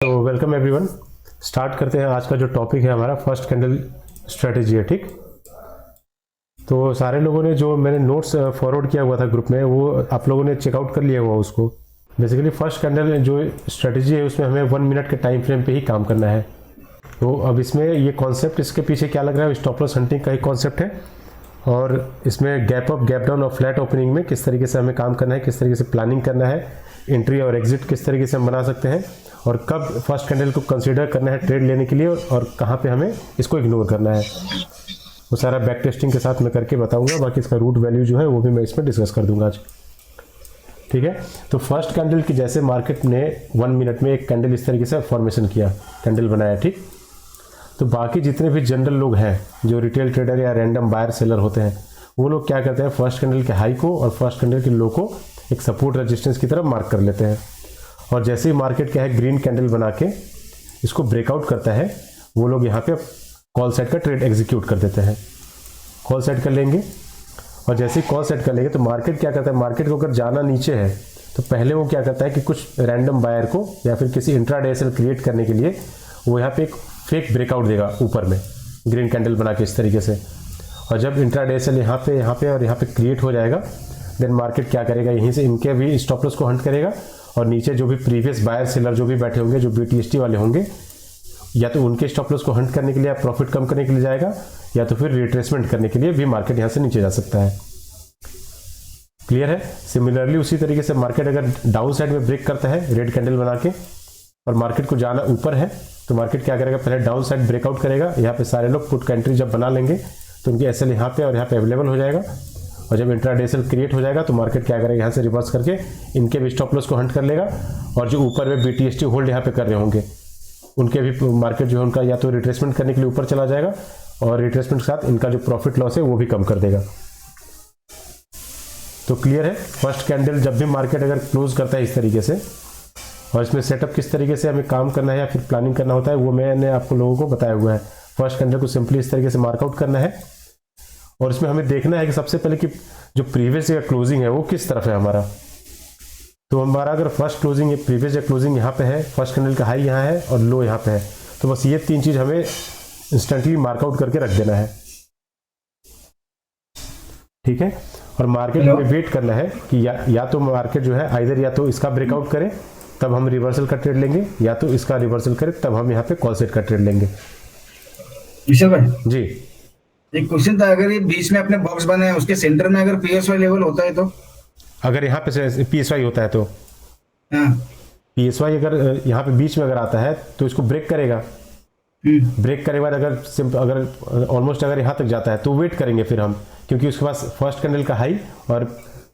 तो welcome everyone. Start करते हैं। आज का जो टॉपिक है हमारा फर्स्ट कैंडल स्ट्रेटेजी है। ठीक, तो सारे लोगों ने जो मैंने नोट्स फॉरवर्ड किया हुआ था ग्रुप में वो आप लोगों ने चेकआउट कर लिया हुआ उसको। बेसिकली फर्स्ट कैंडल जो स्ट्रेटेजी है उसमें हमें 1 मिनट के टाइम फ्रेम पे ही काम करना है। तो अब इसमें ये कॉन्सेप्ट इसके पीछे क्या लग रहा है, स्टॉप लॉस हंटिंग का ही कॉन्सेप्ट है और इसमें गैप अप गैप डाउन और फ्लैट ओपनिंग में किस तरीके से हमें काम करना है, किस तरीके से प्लानिंग करना है, एंट्री और एग्जिट किस तरीके से हम बना सकते हैं और कब फर्स्ट कैंडल को कंसीडर करना है ट्रेड लेने के लिए और कहाँ पे हमें इसको इग्नोर करना है, वो सारा बैक टेस्टिंग के साथ मैं करके बताऊंगा। बाकी इसका रूट वैल्यू जो है वो भी मैं इसमें डिस्कस कर दूंगा आज। ठीक है, तो फर्स्ट कैंडल की जैसे मार्केट ने 1 मिनट में एक कैंडल इस तरीके से फॉर्मेशन किया, कैंडल बनाया। ठीक, तो बाकी जितने भी जनरल लोग हैं जो रिटेल ट्रेडर या रैंडम बायर सेलर होते हैं वो लोग क्या करते हैं, फर्स्ट कैंडल के हाई को और फर्स्ट कैंडल के लो को एक सपोर्ट रेजिस्टेंस की तरफ मार्क कर लेते हैं और जैसे ही मार्केट क्या है ग्रीन कैंडल बना के इसको ब्रेकआउट करता है वो लोग यहाँ पे कॉल साइड का ट्रेड एग्जीक्यूट कर देते हैं, कॉल साइड कर लेंगे। और जैसे ही कॉल सेट कर लेंगे तो मार्केट क्या करता है, मार्केट को अगर जाना नीचे है तो पहले वो क्या करता है कि कुछ रैंडम बायर को या फिर किसी इंट्राडे सेल क्रिएट करने के लिए वो यहाँ पे एक फेक ब्रेकआउट देगा ऊपर में ग्रीन कैंडल बना के इस तरीके से। और जब इंट्राडे सेल यहाँ पे और यहाँ पे क्रिएट हो जाएगा देन मार्केट क्या करेगा, यहीं से इनके भी स्टॉप लॉस को हंट करेगा और नीचे जो भी प्रीवियस बायर सेलर जो भी बैठे होंगे, जो BTST वाले होंगे, या तो उनके स्टॉप लॉस को हंट करने के लिए या प्रॉफिट कम करने के लिए जाएगा या तो फिर रिट्रेसमेंट करने के लिए भी मार्केट यहाँ से नीचे जा सकता है। क्लियर है। सिमिलरली उसी तरीके से मार्केट अगर डाउन साइड में ब्रेक करता है रेड कैंडल बना के और मार्केट को जाना ऊपर है तो मार्केट क्या करेगा, पहले डाउन साइड ब्रेकआउट करेगा। यहाँ पे सारे लोग पुट कंट्री जब बना लेंगे तो उनकी SL यहाँ पे और यहाँ पे अवेलेबल हो जाएगा और जब इंट्राडे सेल क्रिएट हो जाएगा तो मार्केट क्या करेगा, यहाँ से रिवर्स करके इनके भी स्टॉप लॉस को हंट कर लेगा और जो ऊपर में BTST होल्ड यहाँ पे कर रहे होंगे उनके भी मार्केट जो है उनका या तो रिट्रेसमेंट करने के लिए ऊपर चला जाएगा और रिट्रेसमेंट के साथ इनका जो प्रॉफिट लॉस है वो भी कम कर देगा। तो क्लियर है। फर्स्ट कैंडल जब भी मार्केट अगर क्लोज करता है इस तरीके से और इसमें सेटअप किस तरीके से हमें काम करना है या फिर प्लानिंग करना होता है वो मैंने आपको लोगों को बताया हुआ है। फर्स्ट कैंडल को सिंपली इस तरीके से मार्कआउट करना है और इसमें हमें देखना है कि सबसे पहले कि जो प्रीवियस या क्लोजिंग है वो किस तरफ है हमारा। तो हमारा अगर फर्स्ट क्लोजिंग प्रीवियस या क्लोजिंग यहाँ पे है, फर्स्ट कैंडल का हाई यहाँ है और लो यहाँ पे है, तो बस ये 3 चीज हमें इंस्टेंटली मार्कआउट करके रख देना है। ठीक है, और मार्केट में वेट करना है कि या तो मार्केट जो है आइदर या तो इसका ब्रेकआउट करे तब हम रिवर्सल का ट्रेड लेंगे या तो इसका रिवर्सल करे तब हम यहाँ पे कॉल सेट का ट्रेड लेंगे। विशाल भाई जी, एक क्वेश्चन था, अगर ये बीच में अपने बॉक्स बने हैं उसके सेंटर में अगर PSY लेवल होता है तो अगर यहाँ पे PSY होता है तो हाँ PSY अगर यहाँ पे बीच में अगर आता है तो इसको ब्रेक करेगा। ब्रेक करने के बाद अगर ऑलमोस्ट अगर यहाँ तक जाता है तो वेट करेंगे फिर हम, क्योंकि उसके पास फर्स्ट कैंडल का हाई और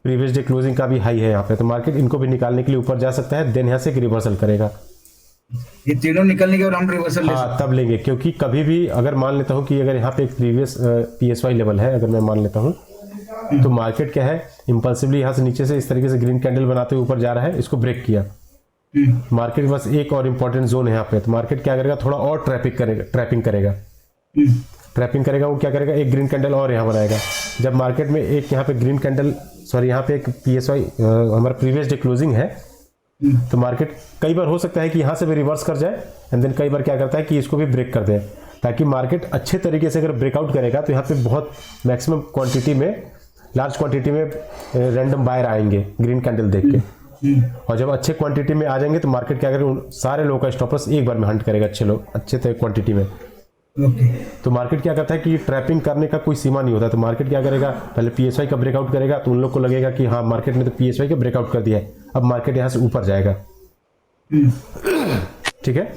प्रीवियस डे क्लोजिंग का भी हाई है यहाँ पे, तो मार्केट इनको भी निकालने के लिए ऊपर जा सकता है। देन यहाँ से एक रिवर्सल करेगा, ये तीनों निकलने के बाद हम रिवर्सल ले हाँ तब लेंगे। क्योंकि कभी भी अगर मान लेता हूँ कि अगर यहाँ पे एक प्रीवियस PSY लेवल है अगर मैं मान लेता हूँ तो मार्केट क्या है इंपल्सिवली यहाँ से नीचे से इस तरीके से ग्रीन कैंडल बनाते हुए ऊपर जा रहा है, इसको ब्रेक किया। मार्केट बस एक और इंपॉर्टेंट जोन है यहाँ पे, तो मार्केट क्या करेगा, थोड़ा और ट्रैपिंग करेगा। वो क्या करेगा, एक ग्रीन कैंडल और यहाँ बनाएगा। जब मार्केट में एक यहाँ पे ग्रीन कैंडल यहाँ पे एक PSY हमारा प्रीवियस डे क्लोजिंग है तो मार्केट कई बार हो सकता है कि यहाँ से भी रिवर्स कर जाए एंड देन कई बार क्या करता है कि इसको भी ब्रेक कर दे, ताकि मार्केट अच्छे तरीके से अगर ब्रेकआउट करेगा तो यहाँ पे बहुत मैक्सिमम क्वांटिटी में, लार्ज क्वांटिटी में रैंडम बायर आएंगे ग्रीन कैंडल देख के। और जब अच्छे क्वांटिटी में आ जाएंगे तो मार्केट क्या करेगा, सारे लोगों का स्टॉप लॉस एक बार में हंट करेगा अच्छे क्वांटिटी में। तो मार्केट क्या करता है कि ट्रैपिंग करने का कोई सीमा नहीं होता, तो मार्केट क्या करेगा, पहले PSY का ब्रेकआउट करेगा तो उन लोग को लगेगा कि हाँ मार्केट ने तो PSY का ब्रेकआउट कर दिया है, अब मार्केट यहाँ से ऊपर जाएगा। ठीक है,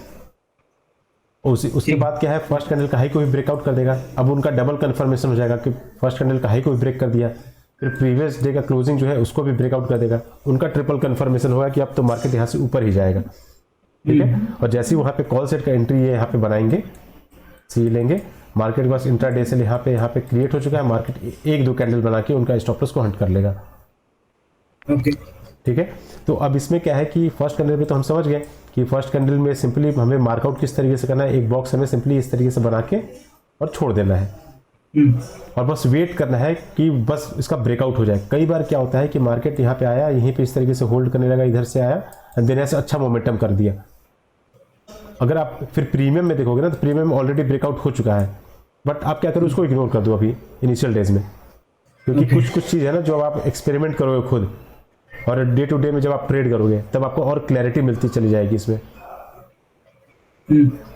उसके बाद क्या है, फर्स्ट कैंडल का हाई को भी ब्रेकआउट कर देगा। अब उनका डबल कंफर्मेशन हो जाएगा कि फर्स्ट कैंडल का हाई को भी ब्रेक कर दिया, फिर प्रीवियस डे का क्लोजिंग जो है उसको भी ब्रेकआउट कर देगा। उनका ट्रिपल कंफर्मेशन होगा कि अब तो मार्केट यहाँ से ऊपर ही जाएगा। ठीक है, और जैसे ही वहाँ पे कॉल सेट का एंट्री ये यहाँ पे बनाएंगे, सी लेंगे, मार्केट के पास इंट्राडे सेल यहाँ पे क्रिएट हो चुका है, मार्केट 1-2 कैंडल बना के उनका स्टॉप लॉस को हंट कर लेगा। ओके ठीक है, तो अब इसमें क्या है कि फर्स्ट कैंडल पे तो हम समझ गए कि फर्स्ट कैंडल में सिंपली हमें मार्कआउट किस तरीके से करना है, एक बॉक्स हमें सिंपली इस तरीके से बना के और छोड़ देना है और बस वेट करना है कि बस इसका ब्रेकआउट हो जाए। कई बार क्या होता है कि मार्केट यहाँ पे आया, यहीं पे इस तरीके से होल्ड करने लगा, इधर से आया एंड देन ऐसे अच्छा मोमेंटम कर दिया, अगर आप फिर प्रीमियम में देखोगे ना तो प्रीमियम ऑलरेडी ब्रेकआउट हो चुका है, बट आप क्या करो उसको इग्नोर कर दो अभी इनिशियल डेज में, क्योंकि कुछ चीज़ है ना जो आप एक्सपेरिमेंट करोगे खुद और डे टू डे में जब आप ट्रेड करोगे तब आपको और क्लैरिटी मिलती चली जाएगी इसमें।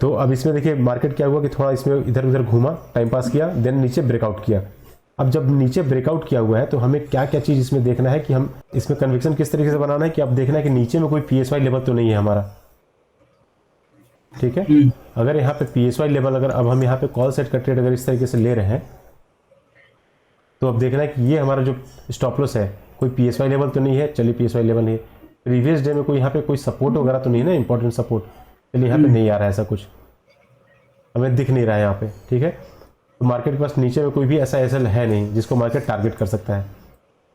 तो अब इसमें देखिए मार्केट क्या हुआ कि थोड़ा इसमें इधर उधर घूमा, टाइम पास किया, देन नीचे ब्रेकआउट किया। अब जब नीचे ब्रेकआउट किया हुआ है तो हमें क्या क्या चीज़ इसमें देखना है कि हम इसमें कन्विक्शन किस तरीके से बनाना है कि अब देखना है कि नीचे में कोई PSY लेवल तो नहीं है हमारा, ठीक है। अगर यहाँ पे PSY लेवल अगर अब हम यहाँ पे कॉल सेट का ट्रेड अगर इस तरीके से ले रहे हैं तो अब देखना है कि ये हमारा जो स्टॉप लॉस है कोई PSY लेवल तो नहीं है, चलिए PSY लेवल नहीं है। प्रीवियस डे में कोई यहाँ पे कोई सपोर्ट वगैरह तो नहीं है ना, इंपॉर्टेंट सपोर्ट, चलिए यहाँ पे नहीं आ रहा है, ऐसा कुछ हमें दिख नहीं रहा है यहाँ पे, ठीक है। तो मार्केट के पास नीचे में कोई भी ऐसा एसएल है नहीं जिसको मार्केट टारगेट कर सकता है।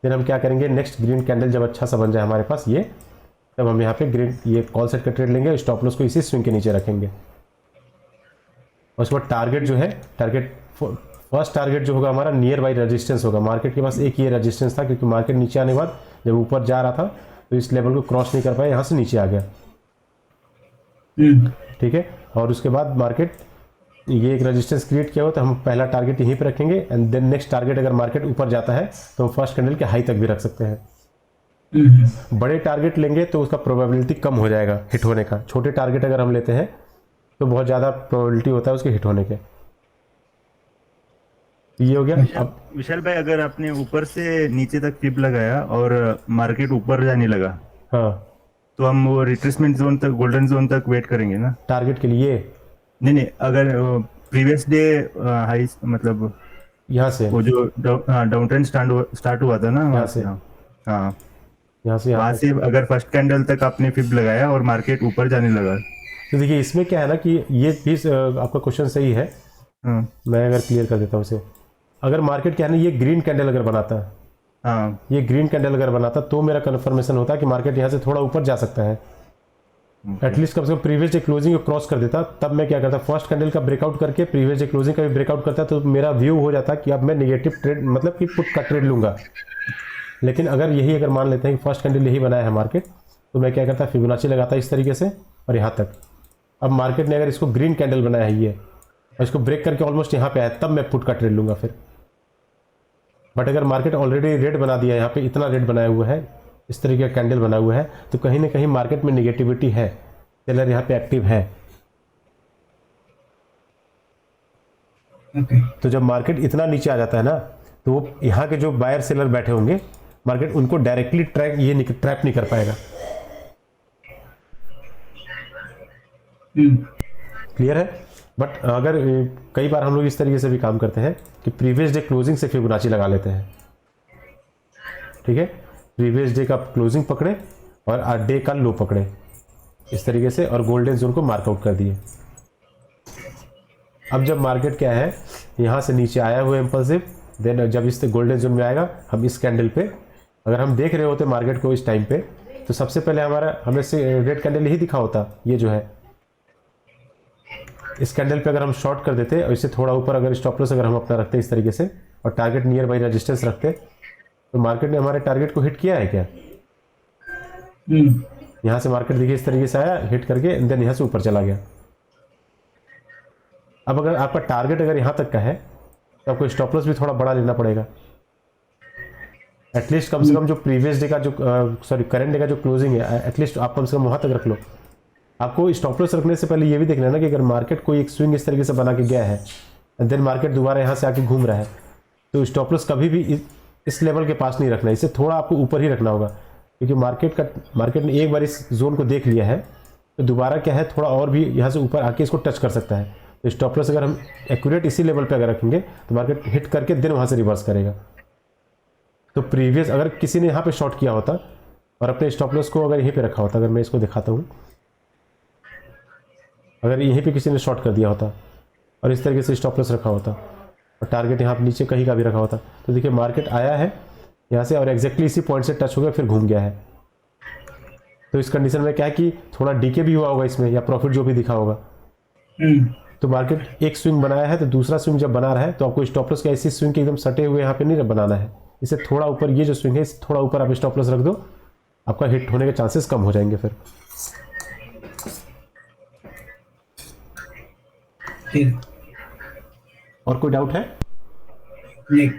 फिर हम क्या करेंगे, नेक्स्ट ग्रीन कैंडल जब अच्छा सा बन जाए हमारे पास ये, तब हम यहाँ पे ग्रीन ये कॉल सेट का ट्रेड लेंगे, स्टॉप लॉस को इसी स्विंग के नीचे रखेंगे। और उसके बाद टारगेट जो है, टारगेट फर्स्ट टारगेट जो होगा हमारा नियर बाई रेजिस्टेंस होगा। मार्केट के पास एक ये रेजिस्टेंस था क्योंकि मार्केट नीचे आने के बाद जब ऊपर जा रहा था तो इस लेवल को क्रॉस नहीं कर पाया, यहाँ से नीचे आ गया, ठीक है। और उसके बाद मार्केट ये एक रेजिस्टेंस क्रिएट किया हो तो हम पहला टारगेट यहीं पे रखेंगे एंड देन नेक्स्ट टारगेट अगर मार्केट ऊपर जाता है तो हम फर्स्ट कैंडल के हाई तक भी रख सकते हैं। बड़े टारगेट लेंगे तो उसका प्रोबेबिलिटी कम हो जाएगा हिट होने का, छोटे टारगेट अगर हम लेते हैं तो बहुत ज़्यादा प्रोबेबिलिटी होता है उसके हिट होने के। ये हो गया। अब विशाल भाई, अगर आपने ऊपर से नीचे तक टिप लगाया और मार्केट ऊपर जाने लगा, हाँ, तो हम वो रिट्रेसमेंट जोन तक, गोल्डन जोन तक वेट करेंगे ना टारगेट के लिए। नहीं, अगर प्रीवियस डे हाई मतलब यहाँ से वो जो डाउन ट्रेंड स्टार्ट हुआ था ना यहाँ वहाँ से, हाँ, यहाँ से वहाँ यहाँ से अगर फर्स्ट कैंडल तक आपने फिब लगाया और मार्केट ऊपर जाने लगा, तो देखिए इसमें क्या है ना कि ये प्लीज आपका क्वेश्चन सही है, हाँ मैं अगर क्लियर कर देता हूँ उसे। अगर मार्केट क्या है ना, ये ग्रीन कैंडल अगर बनाता है, हाँ, ये ग्रीन कैंडल अगर बनाता तो मेरा कन्फर्मेशन होता है कि मार्केट यहाँ से थोड़ा ऊपर जा सकता है, एटलीस्ट कम से कम प्रीवियस डे क्लोजिंग को क्रॉस कर देता। तब मैं क्या करता, फर्स्ट कैंडल का ब्रेकआउट करके प्रीवियस डे क्लोजिंग का भी ब्रेकआउट करता तो मेरा व्यू हो जाता कि अब मैं नेगेटिव ट्रेड मतलब कि पुट का ट्रेड लूंगा। लेकिन अगर यही अगर मान लेते हैं कि फर्स्ट कैंडल यही बनाया है मार्केट, तो मैं क्या करता, फिबोनाची लगाता इस तरीके से और यहाँ तक। अब मार्केट ने अगर इसको ग्रीन कैंडल बनाया है ये और इसको ब्रेक करके ऑलमोस्ट यहाँ पे आया, तब मैं पुट का ट्रेड लूंगा फिर। बट अगर मार्केट ऑलरेडी रेड बना दिया है, यहाँ पे इतना रेड बनाया हुआ है, इस तरीके का कैंडल बना हुआ है, तो कहीं ना कहीं मार्केट में निगेटिविटी है, सेलर यहाँ पे एक्टिव है। तो जब मार्केट इतना नीचे आ जाता है ना, तो वो यहाँ के जो बायर सेलर बैठे होंगे, मार्केट उनको डायरेक्टली ट्रैप नहीं कर पाएगा। क्लियर है। बट अगर कई बार हम लोग इस तरीके से भी काम करते हैं कि प्रीवियस डे क्लोजिंग से फिबोनाची लगा लेते हैं, ठीक है। प्रीवियस डे का क्लोजिंग पकड़े और डे का लो पकड़े इस तरीके से और गोल्डन जोन को मार्कआउट कर दिए। अब जब मार्केट क्या है यहाँ से नीचे आया हुआ इम्पल्सिव, देन जब इस गोल्डन जोन में आएगा, हम इस कैंडल पे अगर हम देख रहे होते मार्केट को इस टाइम पे, तो सबसे पहले हमारा हमें से रेड कैंडल ही दिखा होता, ये जो है इस कैंडल पे अगर हम शॉर्ट कर देते और इससे थोड़ा ऊपर अगर स्टॉप लॉस अगर हम अपना रखते इस तरीके से और टारगेट नियर बाई रेजिस्टेंस रखते, तो मार्केट ने हमारे टारगेट को हिट किया है क्या। यहाँ से मार्केट देखिए इस तरीके से आया, हिट करके देन यहाँ से ऊपर चला गया। अब अगर आपका टारगेट अगर यहाँ तक का है तो आपको स्टॉप लॉस भी थोड़ा बड़ा लेना पड़ेगा, एटलीस्ट कम से कम जो प्रीवियस डे का जो करंट डे का जो क्लोजिंग है, एटलीस्ट आप कम से कम वहाँ तक रख लो। आपको स्टॉप लॉस रखने से पहले ये भी देखना है ना कि अगर मार्केट कोई एक स्विंग इस तरीके से बना के गया है देन मार्केट दोबारा यहाँ से आके घूम रहा है, तो स्टॉप लॉस कभी भी इस लेवल के पास नहीं रखना है, इसे थोड़ा आपको ऊपर ही रखना होगा, क्योंकि मार्केट ने एक बार इस जोन को देख लिया है तो दोबारा क्या है थोड़ा और भी यहाँ से ऊपर आके इसको टच कर सकता है। तो स्टॉप लॉस अगर हम एक्यूरेट इसी लेवल पे अगर रखेंगे तो मार्केट हिट करके देन वहाँ से रिवर्स करेगा। तो प्रीवियस अगर किसी ने यहाँ पे शॉर्ट किया होता और अपने स्टॉप लॉस को अगर यहीं पे रखा होता, अगर मैं इसको दिखाता हूँ, अगर यहीं पे किसी ने शॉर्ट कर दिया होता और इस तरीके से स्टॉप लॉस रखा होता और टारगेट यहाँ नीचे कहीं का भी रखा होता, तो देखिए मार्केट आया है यहाँ से और एग्जैक्टली इसी पॉइंट से टच हो गया, फिर घूम गया है। तो इस कंडीशन में क्या है कि थोड़ा डीके भी हुआ होगा इसमें, या प्रॉफिट जो भी दिखा होगा। तो मार्केट एक स्विंग बनाया है तो दूसरा स्विंग जब बना रहा है तो आपको स्टॉप लॉस का ऐसी स्विंग के एकदम सटे हुए यहाँ पे नहीं बनाना है, इसे थोड़ा ऊपर, ये जो स्विंग है इसे थोड़ा ऊपर आप स्टॉप लॉस रख दो, आपका हिट होने के चांसेस कम हो जाएंगे फिर। ठीक। और कोई डाउट है? नहीं।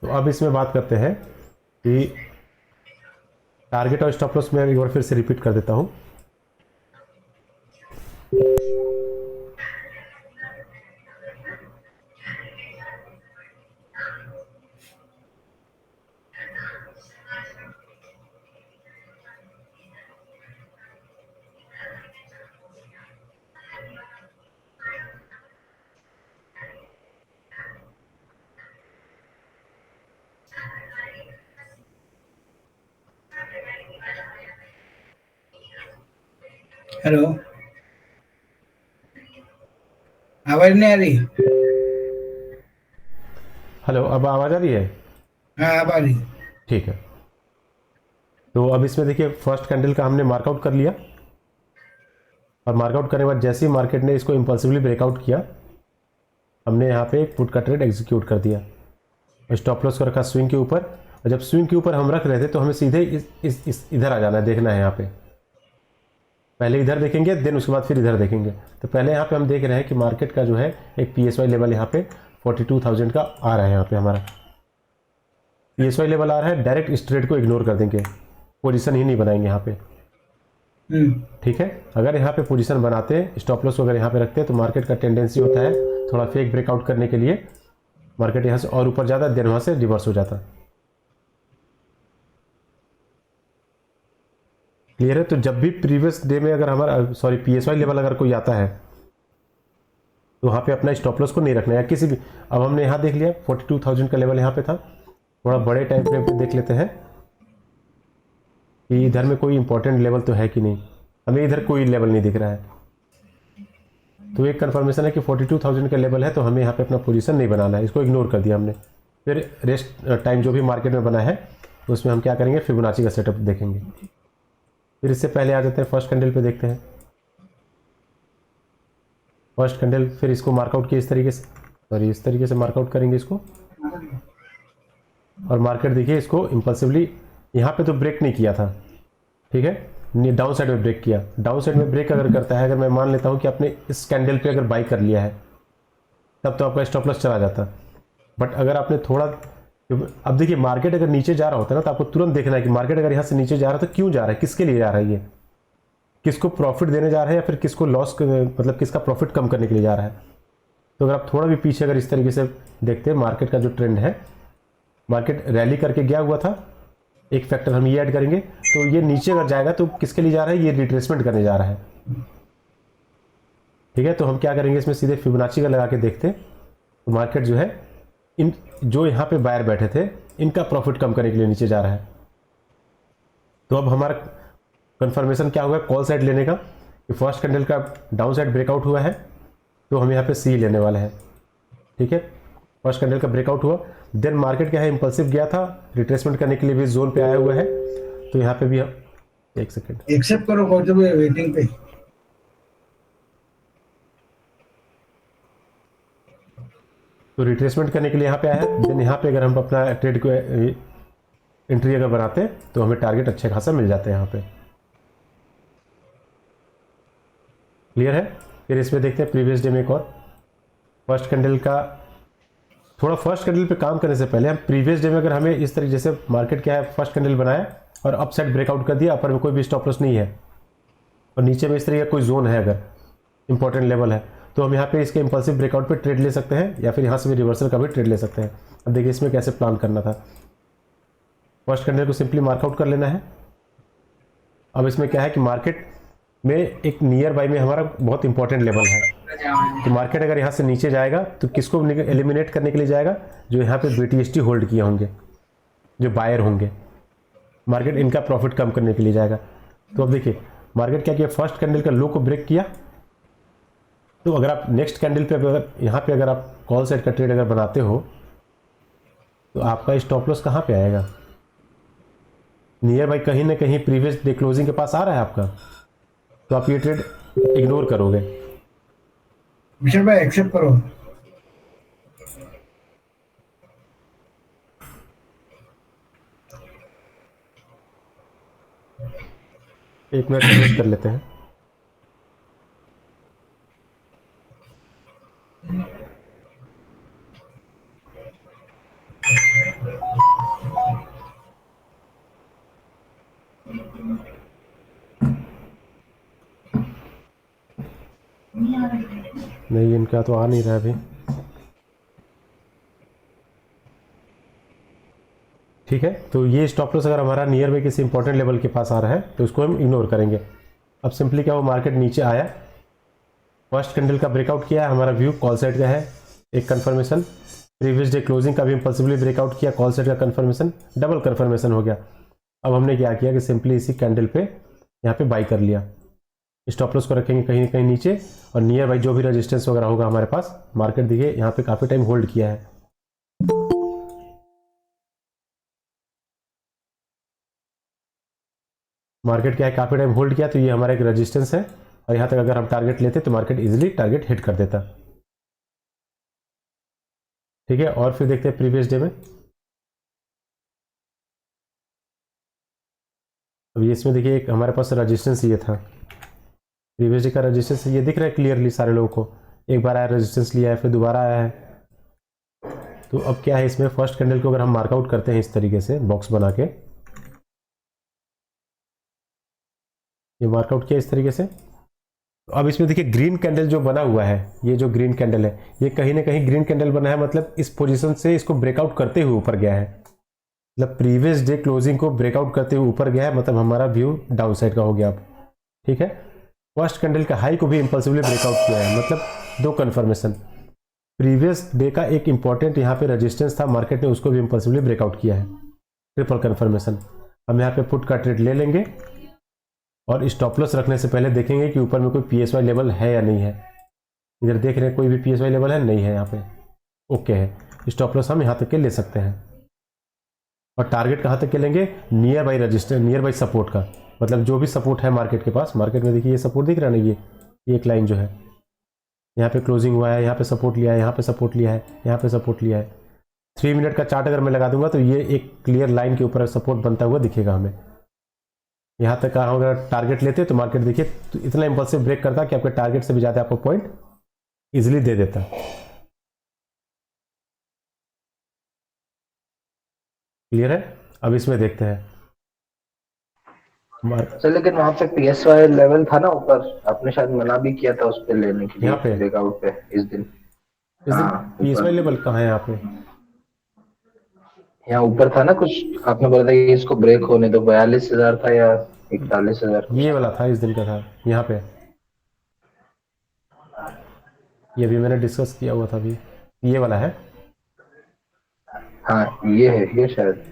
तो अब इसमें बात करते हैं कि टारगेट और स्टॉप लॉस मैं एक बार फिर से रिपीट कर देता हूं। हेलो, आवाज नहीं आ रही? हेलो, अब आवाज आ रही है? हाँ, अब आ रही। ठीक है। तो अब इसमें देखिए फर्स्ट कैंडल का हमने मार्कआउट कर लिया, और मार्कआउट करने के बाद जैसे ही मार्केट ने इसको इम्पल्सिवली ब्रेकआउट किया, हमने यहाँ पे एक पुट का ट्रेड एग्जीक्यूट कर दिया। स्टॉप लॉस को रखा स्विंग के ऊपर, और जब स्विंग के ऊपर हम रख रहे थे तो हमें सीधे इस इधर आ जाना है, देखना है यहाँ पे। पहले इधर देखेंगे, देन उसके बाद फिर इधर देखेंगे। तो पहले यहाँ पे हम देख रहे हैं कि मार्केट का जो है एक PSY लेवल यहाँ पे 42,000 का आ रहा है। यहाँ पे हमारा PSY लेवल आ रहा है, डायरेक्ट इस ट्रेड को इग्नोर कर देंगे, पोजीशन ही नहीं बनाएंगे यहाँ पे। ठीक है। अगर यहाँ पे पोजीशन बनाते हैं, स्टॉप लॉस अगर यहाँ पे रखते हैं, तो मार्केट का टेंडेंसी होता है थोड़ा फेक ब्रेकआउट करने के लिए, मार्केट यहाँ से और ऊपर जाता है, देन वहाँ से रिवर्स हो जाता। क्लियर है? तो जब भी प्रीवियस डे में अगर हमारा PSY लेवल अगर कोई आता है, तो वहाँ पे अपना स्टॉप लॉस को नहीं रखना है, या किसी भी। अब हमने यहाँ देख लिया 42,000 का लेवल यहाँ पे था, थोड़ा बड़े टाइम फ्रेम पे देख लेते हैं कि इधर में कोई इंपॉर्टेंट लेवल तो है कि नहीं। हमें इधर कोई लेवल नहीं दिख रहा है, तो एक कंफर्मेशन है कि 42,000 का लेवल है, तो हमें यहाँ पे अपना पोजीशन नहीं बनाना है, इसको इग्नोर कर दिया हमने। फिर रेस्ट टाइम जो भी मार्केट में बना है, उसमें हम क्या करेंगे, फिबोनाची का सेटअप देखेंगे। फिर इससे पहले आ जाते हैं फर्स्ट कैंडल पे, देखते हैं फर्स्ट कैंडल। फिर इसको मार्कआउट किया इस तरीके से, इस तरीके से मार्कआउट करेंगे इसको, और मार्केट देखिए इसको इम्पल्सिवली यहाँ पे तो ब्रेक नहीं किया था, ठीक है, डाउन साइड में ब्रेक किया। डाउन साइड में ब्रेक अगर करता है, अगर मैं मान लेता हूँ कि आपने इस कैंडल पे अगर बाई कर लिया है, तब तो आपका स्टॉप लॉस चला जाता। बट अगर आपने थोड़ा, अब देखिए मार्केट अगर नीचे जा रहा होता है ना, तो आपको तुरंत देखना है कि मार्केट अगर यहाँ से नीचे जा रहा है तो क्यों जा रहा है, किसके लिए जा रहा है, ये किसको प्रॉफिट देने जा रहा है, या फिर किसको लॉस, मतलब किसका प्रॉफिट कम करने के लिए जा रहा है। तो अगर आप थोड़ा भी पीछे अगर इस तरीके से देखते हैं मार्केट का जो ट्रेंड है, मार्केट रैली करके गया हुआ था, एक फैक्टर हम ये ऐड करेंगे, तो ये नीचे अगर जाएगा तो किसके लिए जा रहा है, ये रिट्रेसमेंट करने जा रहा है। ठीक है। तो हम क्या करेंगे, इसमें सीधे फिबोनाची का लगा के देखते हैं, तो मार्केट जो है इन जो यहाँ पे बायर बैठे थे, इनका प्रॉफिट कम करने के लिए नीचे जा रहा है। तो अब हमारा कंफर्मेशन क्या होगा कॉल साइड लेने का, कि फर्स्ट कैंडल का डाउन साइड ब्रेकआउट हुआ है, तो हम यहाँ पे सी लेने वाले हैं। ठीक है, फर्स्ट कैंडल का ब्रेकआउट हुआ, देन मार्केट क्या है इंपल्सिव गया था, रिट्रेसमेंट करने के लिए भी जोन पे आया हुआ है, तो यहाँ पे भी हम एक सेकेंड एक्सेप्ट करो, बहुत जब वेटिंग पे। तो रिट्रेसमेंट करने के लिए यहाँ पे आया है। देन यहाँ पे अगर हम अपना ट्रेड को एंट्री अगर बनाते हैं, तो हमें टारगेट अच्छे खासा मिल जाते हैं यहाँ पे। क्लियर है। फिर इसमें देखते हैं प्रीवियस डे में एक और फर्स्ट कैंडल का, थोड़ा फर्स्ट कैंडल पे काम करने से पहले हम प्रीवियस डे में अगर हमें इस तरीके से मार्केट क्या है, फर्स्ट कैंडल बनाया और अप साइड ब्रेकआउट कर दिया, अपर में कोई भी स्टॉप लॉस नहीं है, और नीचे में इस तरीके का कोई जोन है, अगर इंपॉर्टेंट लेवल है, तो हम यहाँ पे इसके इंपल्सिव ब्रेकआउट पे ट्रेड ले सकते हैं, या फिर यहाँ से भी रिवर्सल का भी ट्रेड ले सकते हैं। अब देखिए इसमें कैसे प्लान करना था। फर्स्ट कैंडल को सिंपली मार्कआउट कर लेना है। अब इसमें क्या है कि मार्केट में एक नियर बाई में हमारा बहुत इंपॉर्टेंट लेवल है, तो मार्केट अगर यहाँ से नीचे जाएगा तो किसको एलिमिनेट करने के लिए जाएगा, जो यहाँ पे BTST होल्ड किए होंगे, जो बायर होंगे, मार्केट इनका प्रॉफिट कम करने के लिए जाएगा। तो अब देखिए मार्केट क्या किया, फर्स्ट कैंडल का लो को ब्रेक किया, तो अगर आप नेक्स्ट कैंडल पे अगर यहाँ पे अगर आप कॉल साइड का ट्रेड अगर बनाते हो, तो आपका स्टॉप लॉस कहाँ पे आएगा, नियर बाई कहीं ना कहीं प्रीवियस डे क्लोजिंग के पास आ रहा है आपका, तो आप ये ट्रेड इग्नोर करोगे। विशाल भाई एक्सेप्ट करो। एक मिनट वेट कर लेते हैं। नहीं, इनका तो आ नहीं रहा अभी। ठीक है, तो ये स्टॉप लॉस अगर हमारा नियर बाई किसी इंपॉर्टेंट लेवल के पास आ रहा है तो उसको हम इग्नोर करेंगे। अब सिंपली क्या, वो मार्केट नीचे आया, फर्स्ट कैंडल का ब्रेकआउट किया, हमारा व्यू कॉल साइड का है, एक कंफर्मेशन। प्रीवियस डे क्लोजिंग का भी इम्पल्सिवली ब्रेकआउट किया, कॉल साइड का कंफर्मेशन, डबल कंफर्मेशन हो गया। अब हमने क्या किया कि सिंपली इसी कैंडल पे यहाँ पे बाई कर लिया। स्टॉप लॉस को रखेंगे कहीं ना कहीं नीचे, और नियर बाई जो भी रेजिस्टेंस वगैरह होगा हमारे पास, मार्केट देखिए यहाँ पे काफ़ी टाइम होल्ड किया है। मार्केट क्या है, काफ़ी टाइम होल्ड किया, तो ये हमारा एक रेजिस्टेंस है, और यहाँ तक अगर हम टारगेट लेते तो मार्केट इजीली टारगेट हिट कर देता। ठीक है, और फिर देखते हैं प्रीवियस डे में। अब ये इसमें देखिए एक हमारे पास रेजिस्टेंस ये था, प्रीवियस डे का रेजिस्टेंस ये दिख रहा है क्लियरली सारे लोगों को। एक बार आया रेजिस्टेंस लिया है, फिर दोबारा आया है। तो अब क्या है, इसमें फर्स्ट कैंडल को अगर हम मार्कआउट करते हैं इस तरीके से बॉक्स बना के, ये मार्कआउट किया इस तरीके से, तो अब इसमें देखिए ग्रीन कैंडल जो बना हुआ है, ये जो ग्रीन कैंडल है, ये कहीं ना कहीं ग्रीन कैंडल बना है, मतलब इस पोजीशन से इसको ब्रेकआउट करते हुए ऊपर गया है। मतलब प्रीवियस डे क्लोजिंग को ब्रेकआउट करते हुए ऊपर गया है, मतलब हमारा व्यू डाउन साइड का हो गया अब। ठीक है, फर्स्ट कैंडल का हाई को भी इंपल्सिवली ब्रेकआउट किया है, मतलब दो कन्फर्मेशन। प्रीवियस डे का एक इंपॉर्टेंट यहाँ पे रेजिस्टेंस था, मार्केट ने उसको भी इंपल्सिवली ब्रेकआउट किया है, ट्रिपल कन्फर्मेशन। हम यहाँ पे पुट का ट्रेड ले लेंगे, और स्टॉप लॉस रखने से पहले देखेंगे कि ऊपर में कोई पीएसवाई लेवल है या नहीं है। इधर देख रहे हैं कोई भी पीएसवाई लेवल है, नहीं है, यहाँ पे ओके है। स्टॉप लॉस हम यहाँ तक के ले सकते हैं, और टारगेट कहाँ तक के लेंगे, near by register, near by support का, मतलब जो भी सपोर्ट है मार्केट के पास। मार्केट में देखिए ये सपोर्ट दिख रहा है ना, ये एक लाइन जो है, यहाँ पे क्लोजिंग हुआ है, यहाँ पे सपोर्ट लिया है, यहाँ पे सपोर्ट लिया है, यहाँ पे सपोर्ट लिया है। 3 मिनट का चार्ट अगर मैं लगा दूंगा तो ये एक क्लियर लाइन के ऊपर सपोर्ट बनता हुआ दिखेगा हमें। यहाँ तक का हम अगर टारगेट लेते तो मार्केट देखिए तो इतना इंपल्सिव ब्रेक करता कि आपके टारगेट से भी ज़्यादा आपको पॉइंट इजीली दे देता। क्लियर है, अब इसमें देखते हैं। सर लेकिन वहां पे पीएसवाई लेवल था ना ऊपर, आपने शायद मना भी किया था उस पे लेने के लिए, यहाँ पे ब्रेकआउट पे इस दिन पीएसवाई लेवल कहाँ है, यहाँ पे यहाँ ऊपर था ना कुछ, आपने बोला था कि इसको ब्रेक होने दो, 42,000 था या 41,000, ये वाला था, इस दिन का था यहाँ पे, ये भी मैंने डिस्कस किया हुआ था अभी, ये वाला है। हाँ ये है, ये शायद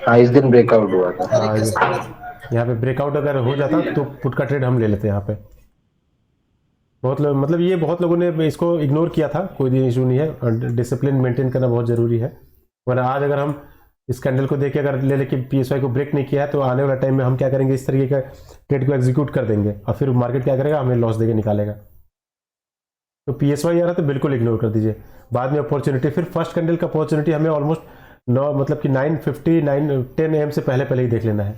हाँ इस दिन ब्रेकआउट हुआ था। हाँ, यहाँ पे ब्रेकआउट अगर हो जाता तो पुट का ट्रेड हम ले लेते यहाँ पे। बहुत लोग, मतलब ये बहुत लोगों ने इसको इग्नोर किया था, कोई इशू नहीं है, डिसिप्लिन मेंटेन करना बहुत ज़रूरी है। वरना आज अगर हम इस कैंडल को देख के अगर ले लेके पीएसवाई को ब्रेक नहीं किया है तो आने वाला टाइम में हम क्या करेंगे, इस तरीके का ट्रेड को एग्जीक्यूट कर देंगे, और फिर मार्केट क्या करेगा, हमें लॉस देके निकालेगा। तो पीएसवाई आ रहा तो बिल्कुल इग्नोर कर दीजिए। बाद में अपॉर्चुनिटी, फिर फर्स्ट कैंडल का अपॉर्चुनिटी हमें ऑलमोस्ट 9, मतलब कि 9:50 10 AM से पहले पहले ही देख लेना है।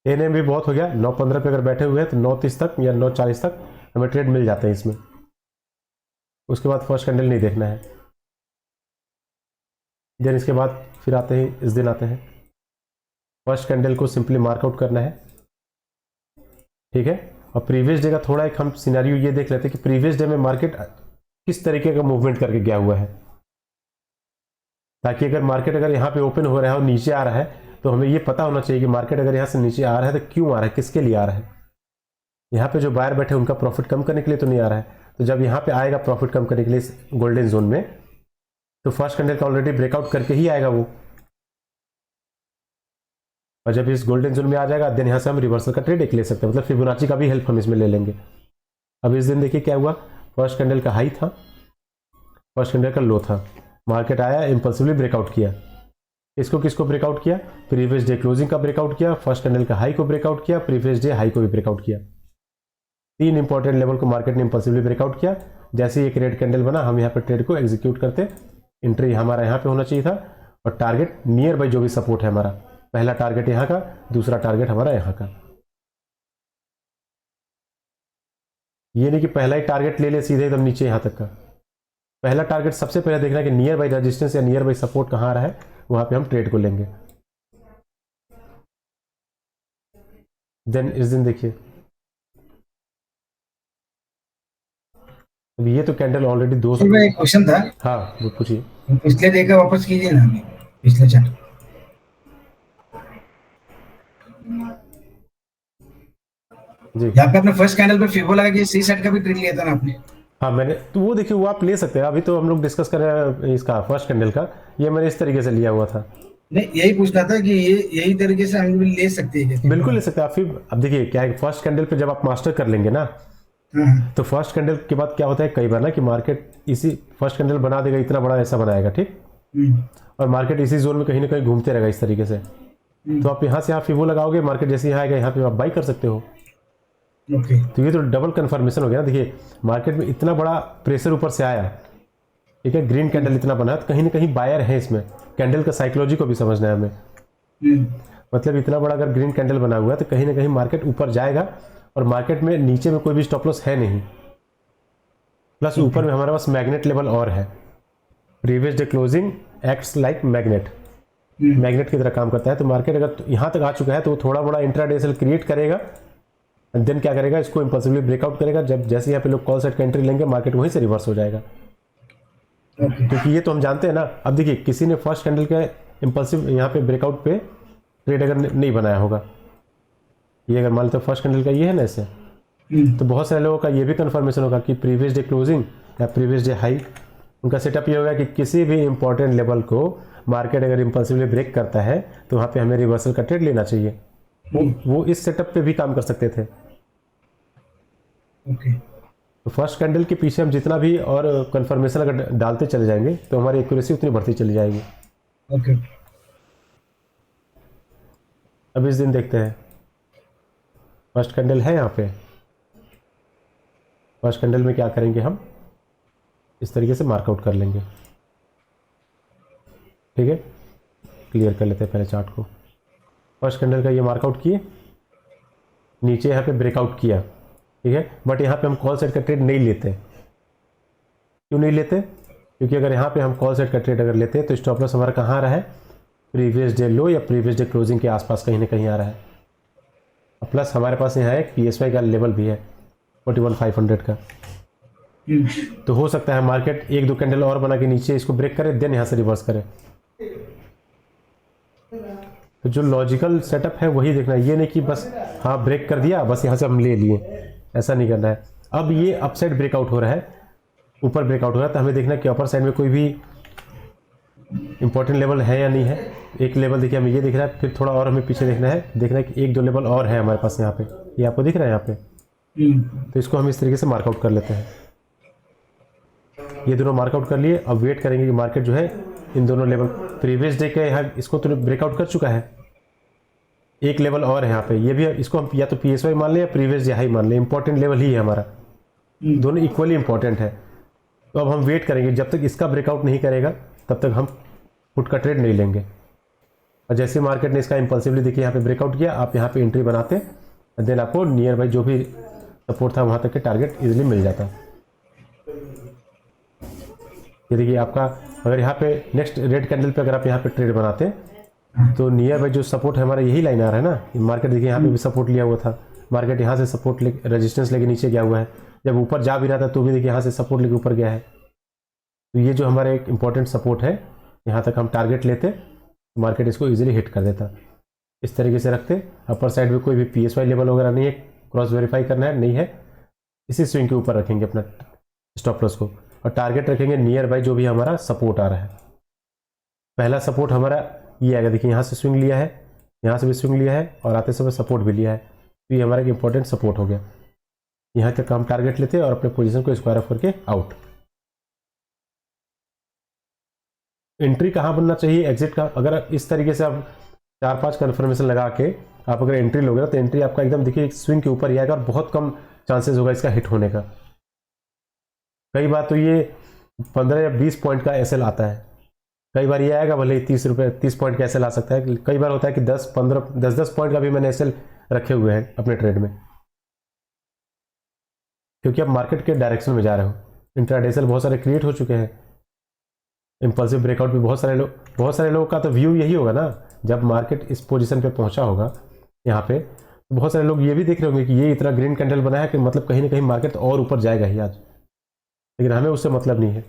10 AM भी बहुत हो गया, 9:15 पे अगर बैठे हुए हैं तो 9:30 तक या 9:40 तक हमें ट्रेड मिल जाते हैं इसमें। उसके बाद फर्स्ट कैंडल नहीं देखना है। देन इसके बाद फिर आते हैं, इस दिन आते हैं, फर्स्ट कैंडल को सिंपली मार्कआउट करना है। ठीक है, और प्रीवियस डे का थोड़ा एक हम सिनेरियो ये देख लेते हैं कि प्रीवियस डे में मार्केट किस तरीके का मूवमेंट करके गया हुआ है, ताकि अगर मार्केट अगर यहाँ पे ओपन हो रहा है और नीचे आ रहा है तो हमें ये पता होना चाहिए कि मार्केट अगर यहाँ से नीचे आ रहा है तो क्यों आ रहा है, किसके लिए आ रहा है। यहाँ पे जो बायर बैठे उनका प्रॉफिट कम करने के लिए तो नहीं आ रहा है। तो जब यहाँ पे आएगा प्रॉफिट कम करने के लिए इस गोल्डन जोन में, तो फर्स्ट कैंडल का ऑलरेडी ब्रेकआउट करके ही आएगा वो, और जब इस गोल्डन जोन में आ जाएगा देन यहाँ से हम रिवर्सल का ट्रेड एक ले सकते हैं, मतलब फिबोनाची का भी हेल्प हम इसमें ले लेंगे। अब इस दिन देखिए क्या हुआ, फर्स्ट कैंडल का हाई था, फर्स्ट कैंडल का लो था, मार्केट आया इंपल्सिवली ब्रेकआउट किया। इसको किसको ब्रेकआउट किया, प्रीवियस डे क्लोजिंग का ब्रेकआउट किया, फर्स्ट कैंडल का हाई को ब्रेकआउट किया, प्रीवियस डे हाई को भी ब्रेकआउट किया। 3 इंपॉर्टेंट लेवल को मार्केट ने इंपल्सिवली ब्रेकआउट किया। जैसे ही एक रेड कैंडल बना हम यहाँ पर ट्रेड को एग्जीक्यूट करते, एंट्री हमारा यहाँ पे होना चाहिए था, और टारगेट नियर बाई जो भी सपोर्ट है हमारा पहला टारगेट यहाँ का, दूसरा टारगेट हमारा यहाँ का। ये नहीं कि पहला ही टारगेट ले ले सीधे एकदम नीचे यहाँ तक का। पहला टारगेट सबसे पहले देखना है कि नियर बाई रेजिस्टेंस या नियर बाई सपोर्ट कहाँ आ रहा है, वहां पे हम ट्रेड को लेंगे। देन इस दिन देखिए, अब ये तो कैंडल ऑलरेडी 200। में एक क्वेश्चन था, हाँ वो पूछिए। पिछले देखा वापस कीजिए ना हमें, पिछले चार्ट। जी यहाँ पे आपने फर्स्ट कैंडल पे फिबो लगा के सी सेट का भी ट्रेड लिया था ना आपने। हाँ मैंने तो वो देखिए, वो आप ले सकते हैं। अभी तो हम लोग डिस्कस कर रहे हैं इसका फर्स्ट कैंडल का, ये मैंने इस तरीके से लिया हुआ था। नहीं, यही पूछना था कि ये यही तरीके से हम भी ले सकते हैं क्या? बिल्कुल ले सकते हैं आप। फिर अब देखिए क्या है, फर्स्ट कैंडल पे जब आप मास्टर कर लेंगे ना, हाँ, तो फर्स्ट कैंडल के बाद क्या होता है कई बार ना कि मार्केट इसी फर्स्ट कैंडल बना देगा, इतना बड़ा ऐसा बनाएगा, ठीक, और मार्केट इसी जोन में कहीं ना कहीं घूमते रहेगा इस तरीके से। तो आप यहाँ से यहाँ फिबो लगाओगे, मार्केट जैसे यहाँ आएगा यहाँ पे आप बाई कर सकते हो। ओके। तो ये तो डबल कंफर्मेशन हो गया ना। देखिए मार्केट में इतना बड़ा प्रेशर ऊपर से आया, ठीक है, ग्रीन कैंडल इतना बना, तो कहीं ना कहीं बायर है इसमें। कैंडल का साइकोलॉजी को भी समझना है हमें। मतलब इतना बड़ा अगर ग्रीन कैंडल बना हुआ है तो कहीं ना कहीं मार्केट ऊपर जाएगा, और मार्केट में नीचे में कोई भी स्टॉप लॉस है नहीं। प्लस ऊपर में हमारे पास मैग्नेट लेवल और है। Previous day closing acts like magnet, magnet की तरह काम करता है। तो मार्केट अगर यहाँ तक आ चुका है तो वो थोड़ा बड़ा इंट्राडे सेल क्रिएट करेगा, एंड देन क्या करेगा, इसको इंपल्सिवली ब्रेकआउट करेगा। जब जैसे यहाँ पे लोग कॉल सेट का एंट्री लेंगे, मार्केट वहीं से रिवर्स हो जाएगा। क्योंकि ये तो हम जानते हैं ना। अब देखिए किसी ने फर्स्ट कैंडल का इंपल्सिव यहाँ पे ब्रेकआउट पे ट्रेड अगर नहीं बनाया होगा, ये अगर मान लेते हो फर्स्ट कैंडल का ये है ना ऐसे, तो बहुत सारे लोगों का ये भी कंफर्मेशन होगा कि प्रीवियस डे क्लोजिंग या प्रीवियस डे हाई, उनका सेटअप ये होगा कि किसी भी इंपॉर्टेंट लेवल को मार्केट अगर इंपल्सिवली ब्रेक करता है तो वहाँ पे हमें रिवर्सल का ट्रेड लेना चाहिए। वो इस सेटअप पे भी काम कर सकते थे। ओके। तो फर्स्ट कैंडल के पीछे हम जितना भी और कंफर्मेशन अगर डालते चले जाएंगे तो हमारी एक्यूरेसी उतनी बढ़ती चली जाएगी। ओके। अब इस दिन देखते हैं, फर्स्ट कैंडल है यहाँ पे। फर्स्ट कैंडल में क्या करेंगे, हम इस तरीके से मार्कआउट कर लेंगे, ठीक है। क्लियर कर लेते हैं पहले चार्ट को। फर्स्ट कैंडल का ये मार्कआउट किए, नीचे यहाँ पे ब्रेकआउट किया, ठीक है। बट यहाँ पे हम कॉल सेट का ट्रेड नहीं लेते। क्यों नहीं लेते? क्योंकि अगर यहाँ पे हम कॉल सेट का ट्रेड अगर लेते हैं तो स्टॉप लॉस हमारा कहाँ आ रहा है, प्रीवियस डे लो या प्रीवियस डे क्लोजिंग के आसपास कहीं ना कहीं आ रहा है। प्लस हमारे पास यहाँ एक PSY का लेवल भी है 41,500 का। तो हो सकता है मार्केट एक दो कैंडल और बना के नीचे इसको ब्रेक करे, देन यहाँ से रिवर्स करे। तो जो लॉजिकल सेटअप है वही देखना है। ये नहीं कि बस हाँ ब्रेक कर दिया बस यहाँ से हम ले लिए, ऐसा नहीं करना है। अब ये अप साइड ब्रेकआउट हो रहा है, ऊपर ब्रेकआउट हो रहा है, तो हमें देखना है कि अपर साइड में कोई भी इंपॉर्टेंट लेवल है या नहीं है। एक लेवल देखिए हमें ये दिख रहा है, फिर थोड़ा और हमें पीछे देखना है कि एक दो लेवल और है हमारे पास यहाँ पे। ये आपको दिख रहा है यहाँ पे, तो इसको हम इस तरीके से मार्कआउट कर लेते हैं। ये दोनों मार्कआउट कर लिए। अब वेट करेंगे कि मार्केट जो है इन दोनों लेवल, प्रीवियस डे के यहाँ इसको तो ब्रेकआउट कर चुका है, एक लेवल और है यहाँ पे, ये भी इसको हम या तो PSY मान लें या प्रीवियस डे हाई मान लें, इंपॉर्टेंट लेवल ही है हमारा, दोनों इक्वली इंपॉर्टेंट है। तो अब हम वेट करेंगे, जब तक इसका ब्रेकआउट नहीं करेगा तब तक हम पुट का ट्रेड नहीं लेंगे। और जैसे मार्केट ने इसका इंपल्सिवली देखिए यहाँ पे ब्रेकआउट किया, आप यहाँ पे एंट्री बनाते, देन आपको नियर बाई जो भी सपोर्ट था वहाँ तक के टारगेट इजीली मिल जाता। ये देखिए आपका अगर यहाँ पे नेक्स्ट रेड कैंडल पे अगर आप यहाँ पे ट्रेड बनाते तो नियर बाई जो सपोर्ट है हमारा यही लाइन आ रहा है ना। मार्केट देखिए यहाँ पे भी सपोर्ट लिया हुआ था, मार्केट यहाँ से सपोर्ट ले रेजिस्टेंस लेके नीचे गया हुआ है, जब ऊपर जा भी रहा था तो भी देखिए यहाँ से सपोर्ट लेके ऊपर गया है। तो ये जो हमारा एक इंपॉर्टेंट सपोर्ट है, यहाँ तक हम टारगेट लेते, मार्केट इसको इजीली हिट कर देता। इस तरीके से रखते। अपर साइड में कोई भी PSY लेवल वगैरह नहीं है, क्रॉस वेरीफाई करना है नहीं है, इसी स्विंग के ऊपर रखेंगे अपना स्टॉप लॉस को, और टारगेट रखेंगे नियर बाई जो भी हमारा सपोर्ट आ रहा है। पहला सपोर्ट हमारा ये आएगा, देखिए यहाँ से स्विंग लिया है, यहाँ से भी स्विंग लिया है, और आते समय सपोर्ट भी लिया है, तो ये हमारा एक इंपॉर्टेंट सपोर्ट हो गया। यहाँ तक हम टारगेट लेते हैं और अपने पोजीशन को स्क्वायर ऑफ करके आउट। एंट्री कहाँ बनना चाहिए, एग्जिट का, अगर इस तरीके से आप 4-5 कन्फर्मेशन लगा के आप अगर एंट्री लोगे तो एंट्री आपका एकदम देखिए स्विंग के ऊपर ही आएगा, और बहुत कम चांसेस होगा इसका हिट होने का। कई बार तो ये 15 या 20 पॉइंट का SL आता है, कई बार ये आएगा भले ही 30 रुपये 30 पॉइंट कैसे ला सकता है, कई बार होता है कि 10 पॉइंट का भी मैंने एसएल रखे हुए हैं अपने ट्रेड में, क्योंकि आप मार्केट के डायरेक्शन में जा रहे हो। इंट्राडे एसएल बहुत सारे क्रिएट हो चुके हैं, इंपल्सिव ब्रेकआउट भी बहुत सारे लोगों का तो व्यू यही होगा ना, जब मार्केट इस पोजीशन पे पहुंचा होगा यहाँ पे, तो बहुत सारे लोग ये भी देख रहे होंगे कि ये इतना ग्रीन कैंडल बना है कि मतलब कहीं ना कहीं मार्केट और ऊपर जाएगा ही आज, लेकिन हमें उससे मतलब नहीं है।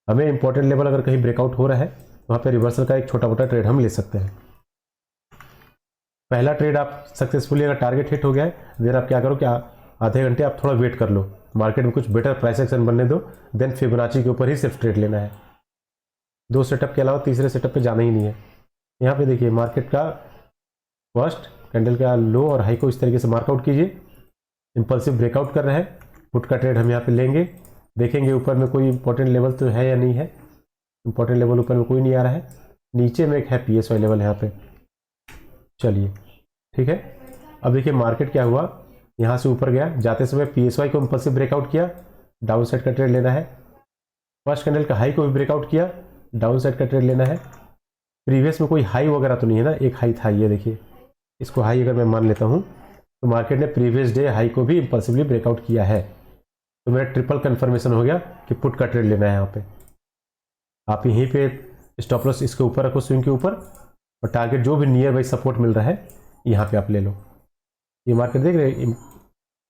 हमें इंपॉर्टेंट लेवल अगर कहीं ब्रेकआउट हो रहा है, वहाँ पे रिवर्सल का एक छोटा मोटा ट्रेड हम ले सकते हैं। पहला ट्रेड आप सक्सेसफुली अगर टारगेट हिट हो गया है, देन आप क्या करो कि आधे घंटे आप थोड़ा वेट कर लो, मार्केट में कुछ बेटर प्राइस एक्शन बनने दो, देन फिबोनाची के ऊपर ही सिर्फ ट्रेड लेना है। 2 सेटअप के अलावा तीसरे सेटअप पे जाना ही नहीं है। यहाँ पे देखिए मार्केट का फर्स्ट कैंडल का लो और हाई को इस तरीके से मार्कआउट कीजिए, इंपल्सिव ब्रेकआउट कर रहा है, पुट का ट्रेड हम यहाँ पे लेंगे, देखेंगे ऊपर में कोई इंपॉर्टेंट लेवल तो है या नहीं है। इंपॉर्टेंट लेवल ऊपर में कोई नहीं आ रहा है, नीचे में एक है PSY लेवल यहाँ पे, चलिए ठीक है। अब देखिए मार्केट क्या हुआ, यहाँ से ऊपर गया, जाते समय PSY को इंपल्सिव ब्रेकआउट किया, डाउन साइड का ट्रेड लेना है। फर्स्ट कैंडल का हाई को भी ब्रेकआउट किया, डाउन साइड का ट्रेड लेना है। प्रीवियस में कोई हाई वगैरह तो नहीं है ना, एक हाई था ये देखिए, इसको हाई अगर मैं मान लेता हूँ तो मार्केट ने प्रीवियस डे हाई को भी इंपल्सिवली ब्रेकआउट किया है, तो मेरा ट्रिपल कंफर्मेशन हो गया कि पुट का ट्रेड लेना है। यहाँ पे आप यहीं पे स्टॉप लॉस इसके ऊपर रखो, स्विंग के ऊपर, और टारगेट जो भी नियर बाई सपोर्ट मिल रहा है यहाँ पे आप ले लो। ये मार्केट देख रहे हैं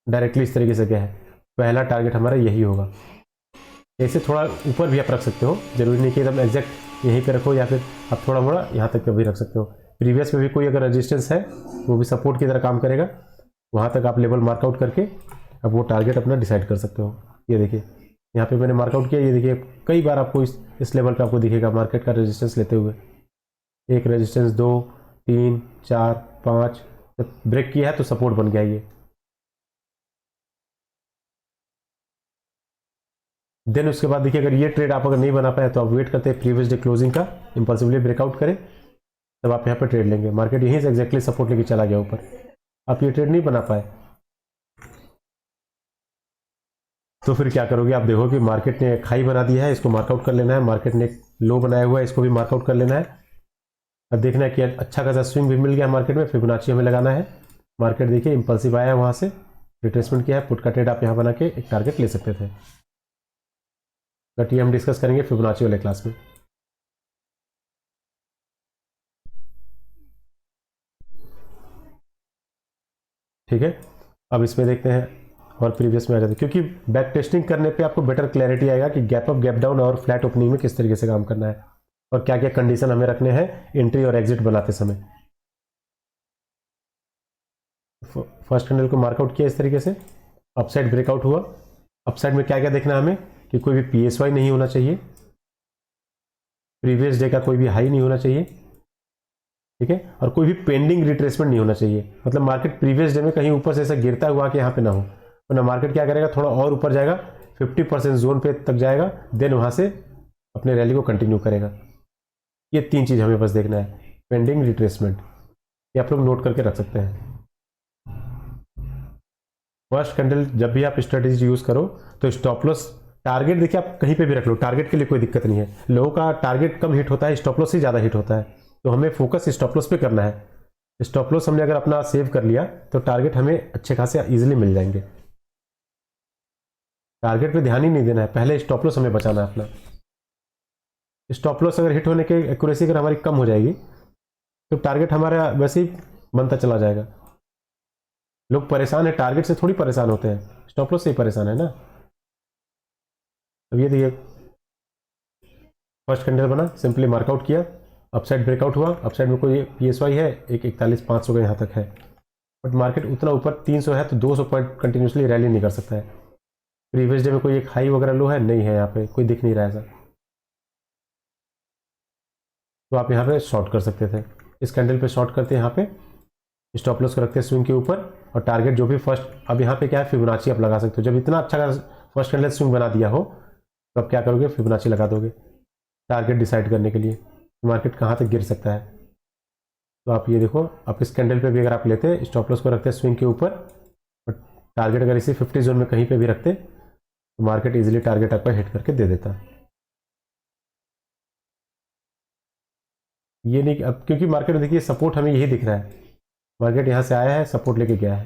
डायरेक्टली इस तरीके से क्या है, पहला टारगेट हमारा यही होगा। ऐसे थोड़ा ऊपर भी आप रख सकते हो, जरूरी नहीं कि एकदम एग्जैक्ट यहीं पे रखो, या फिर आप थोड़ा मोड़ा यहाँ तक भी रख सकते हो। प्रीवियस में भी कोई अगर रेजिस्टेंस है वो भी सपोर्ट की तरह काम करेगा, वहाँ तक आप लेवल मार्कआउट करके अब वो टारगेट अपना डिसाइड कर सकते हो। ये देखिए यहाँ पे मैंने मार्कआउट किया, ये देखिए कई बार आपको इस लेवल का आपको दिखेगा मार्केट का रेजिस्टेंस लेते हुए, एक रेजिस्टेंस, 2, 3, 4, 5, जब ब्रेक किया है तो सपोर्ट बन गया ये। देन उसके बाद देखिए अगर ये ट्रेड आप अगर नहीं बना पाए तो आप वेट करते हैं प्रीवियस डे क्लोजिंग का, इंपल्सिवली ब्रेकआउट करें, तब आप यहाँ पे ट्रेड लेंगे। मार्केट यहीं से एग्जैक्टली सपोर्ट लेके चला गया ऊपर, आप ये ट्रेड नहीं बना पाए तो फिर क्या करोगे, आप देखो कि मार्केट ने एक हाई बना दिया है, इसको मार्कआउट कर लेना है, मार्केट ने एक लो बनाया हुआ है, इसको भी मार्कआउट कर लेना है। अब देखना है कि अच्छा खासा स्विंग भी मिल गया मार्केट में, फिबोनाची हमें लगाना है। मार्केट देखिए इंपल्सिव आया है, वहाँ से रिट्रेसमेंट किया है, पुट का ट्रेड आप यहाँ बना के एक टारगेट ले सकते थे, बट ये हम डिस्कस करेंगे फिबोनाची वाले क्लास में। ठीक है, अब इसमें देखते हैं और प्रीवियस में आ जाते हैं, क्योंकि बैक टेस्टिंग करने पे आपको बेटर क्लैरिटी आएगा कि गैप अप, गैप डाउन और फ्लैट ओपनिंग में किस तरीके से काम करना है और क्या क्या कंडीशन हमें रखने हैं एंट्री और एग्जिट बनाते समय। फर्स्ट कैंडल को मार्कआउट किया इस तरीके से, अपसाइड ब्रेकआउट हुआ। अपसाइड में क्या क्या देखना है हमें कि कोई भी PSY नहीं होना चाहिए, प्रीवियस डे का कोई भी हाई नहीं होना चाहिए, ठीक है, और कोई भी पेंडिंग रिट्रेसमेंट नहीं होना चाहिए। मतलब मार्केट प्रीवियस डे में कहीं ऊपर से ऐसा गिरता हुआ कि यहाँ पे ना हो, वरना मार्केट क्या करेगा, थोड़ा और ऊपर जाएगा, 50% जोन पे तक जाएगा, देन वहाँ से अपने रैली को कंटिन्यू करेगा। ये 3 चीज़ हमें बस देखना है, पेंडिंग, रिट्रेसमेंट, ये आप लोग नोट करके रख सकते हैं। फर्स्ट कैंडल जब भी आप स्ट्रेटेजी यूज़ करो तो स्टॉप लॉस टारगेट देखिए आप कहीं पे भी रख लो, टारगेट के लिए कोई दिक्कत नहीं है। लोगों का टारगेट कम हिट होता है, स्टॉप लॉस ही ज़्यादा हिट होता है, तो हमें फोकस स्टॉप लॉस पे करना है। स्टॉप लॉस हमने अगर अपना सेव कर लिया तो टारगेट हमें अच्छे खासे इजीली मिल जाएंगे। टारगेट पे ध्यान ही नहीं देना है, पहले स्टॉप लॉस हमें बचाना है अपना। स्टॉप लॉस अगर हिट होने की एक्यूरेसी अगर हमारी कम हो जाएगी तो टारगेट हमारा वैसे ही बनता चला जाएगा। लोग परेशान है, टारगेट से थोड़ी परेशान होते हैं, स्टॉप लॉस से ही परेशान है ना। अब ये देखिए फर्स्ट कैंडल बना, सिंपली मार्कआउट किया, अपसाइड ब्रेकआउट हुआ, अपसाइड में कोई PSY है, एक 41,500 का यहाँ तक है, बट मार्केट उतना ऊपर 300 है तो 200 पॉइंट कंटिन्यूसली रैली नहीं कर सकता है। प्रीवियस डे में कोई एक हाई वगैरह लो है नहीं है, यहाँ पे कोई दिख नहीं रहा है ऐसा, तो आप यहाँ पे शॉर्ट कर सकते थे। इस कैंडल पे शॉर्ट करते हैं, यहाँ पे स्टॉप लॉस को रखते हैं स्विंग के ऊपर, और टारगेट जो भी फर्स्ट, अब यहाँ पे क्या है, फिबोनाची आप लगा सकते हो। जब इतना अच्छा फर्स्ट कैंडल स्विंग बना दिया हो तो आप क्या करोगे, फिबोनाची लगा दोगे टारगेट डिसाइड करने के लिए मार्केट कहाँ तक गिर सकता है। तो आप ये देखो, आप इस कैंडल पे भी अगर आप लेते स्टॉप लॉस को रखते हैं स्विंग के ऊपर, और टारगेट अगर इसी 50 जोन में कहीं पे भी रखते तो मार्केट इजीली टारगेट आपका हिट करके दे देता। ये नहीं अब, क्योंकि मार्केट में देखिए सपोर्ट हमें यही दिख रहा है, मार्केट यहाँ से आया है सपोर्ट लेके गया है।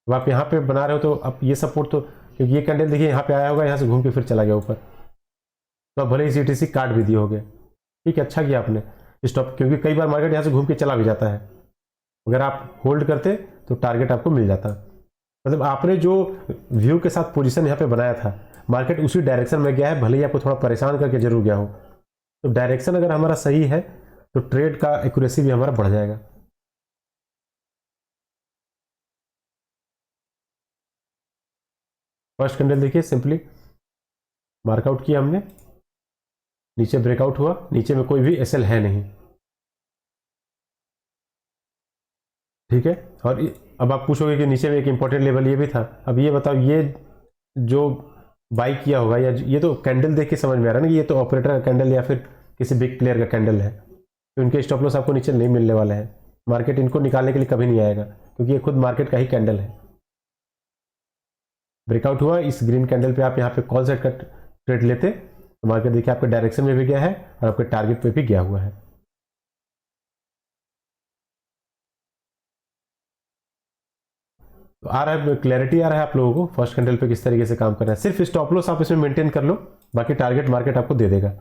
अब आप यहाँ पे बना रहे हो तो अब ये सपोर्ट तो, क्योंकि ये कैंडल देखिए यहाँ पे आया होगा, यहाँ से घूम के फिर चला गया ऊपर, तो अब भले ही CTC काट भी दिए होगे, ठीक है, अच्छा किया आपने स्टॉप, क्योंकि कई बार मार्केट यहाँ से घूम के चला भी जाता है। अगर आप होल्ड करते तो टारगेट आपको मिल जाता। मतलब आपने जो व्यू के साथ पोजीशन यहाँ पे बनाया था, मार्केट उसी डायरेक्शन में गया है, भले ही आपको थोड़ा परेशान करके जरूर गया हो। तो डायरेक्शन अगर हमारा सही है तो ट्रेड का एक्यूरेसी भी हमारा बढ़ जाएगा। फर्स्ट कैंडल देखिए, सिंपली मार्कआउट किया हमने, नीचे ब्रेकआउट हुआ, नीचे में कोई भी एसएल है नहीं, ठीक है। और अब आप पूछोगे कि नीचे में एक इंपॉर्टेंट लेवल ये भी था, अब ये बताओ, ये जो बाई किया होगा, या ये तो कैंडल देख के समझ में आ रहा है ना कि ये तो ऑपरेटर का कैंडल या फिर किसी बिग प्लेयर का कैंडल है, तो इनके स्टॉप लॉस आपको नीचे नहीं मिलने वाले हैं। मार्केट इनको निकालने के लिए कभी नहीं आएगा, क्योंकि ये खुद मार्केट का ही कैंडल है। ब्रेकआउट हुआ, इस ग्रीन कैंडल पे आप यहाँ पे कॉल सेट का ट्रेड लेते तो मार्केट देखिए आपके डायरेक्शन में भी गया है और आपके टारगेट पे भी गया हुआ है। तो आ रहा है, क्लैरिटी आ रहा है आप लोगों को फर्स्ट कैंडल पे किस तरीके से काम करना है। सिर्फ स्टॉप लॉस आप इसमें मेंटेन कर लो, बाकी टारगेट मार्केट आपको दे देगा।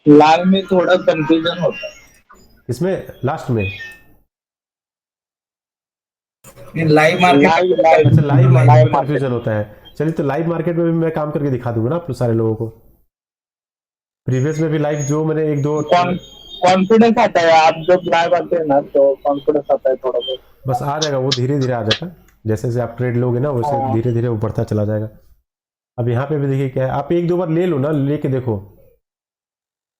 लाइव में थोड़ा कंफ्यूजन होता है। इसमें लास्ट में लाइव मार्केट, अच्छा लाइव मार्केट में कंफ्यूजन होता है। चलिए तो लाइव मार्केट में भी मैं काम करके दिखा दूंगा ना आप सारे लोगों को। प्रीवियस में भी लाइव जो मैंने एक दो कॉन्फिडेंस आता है, आप जब लाइव आते हैं ना तो कॉन्फिडेंस आता है थोड़ा बहुत। बस आ जाएगा, वो धीरे धीरे आ जाएगा, जैसे जैसे आप ट्रेड लोगे ना वैसे धीरे धीरे वो बढ़ता चला जाएगा। अब यहाँ पे भी देखिए क्या है, आप एक दो बार ले लो ना, लेके देखो।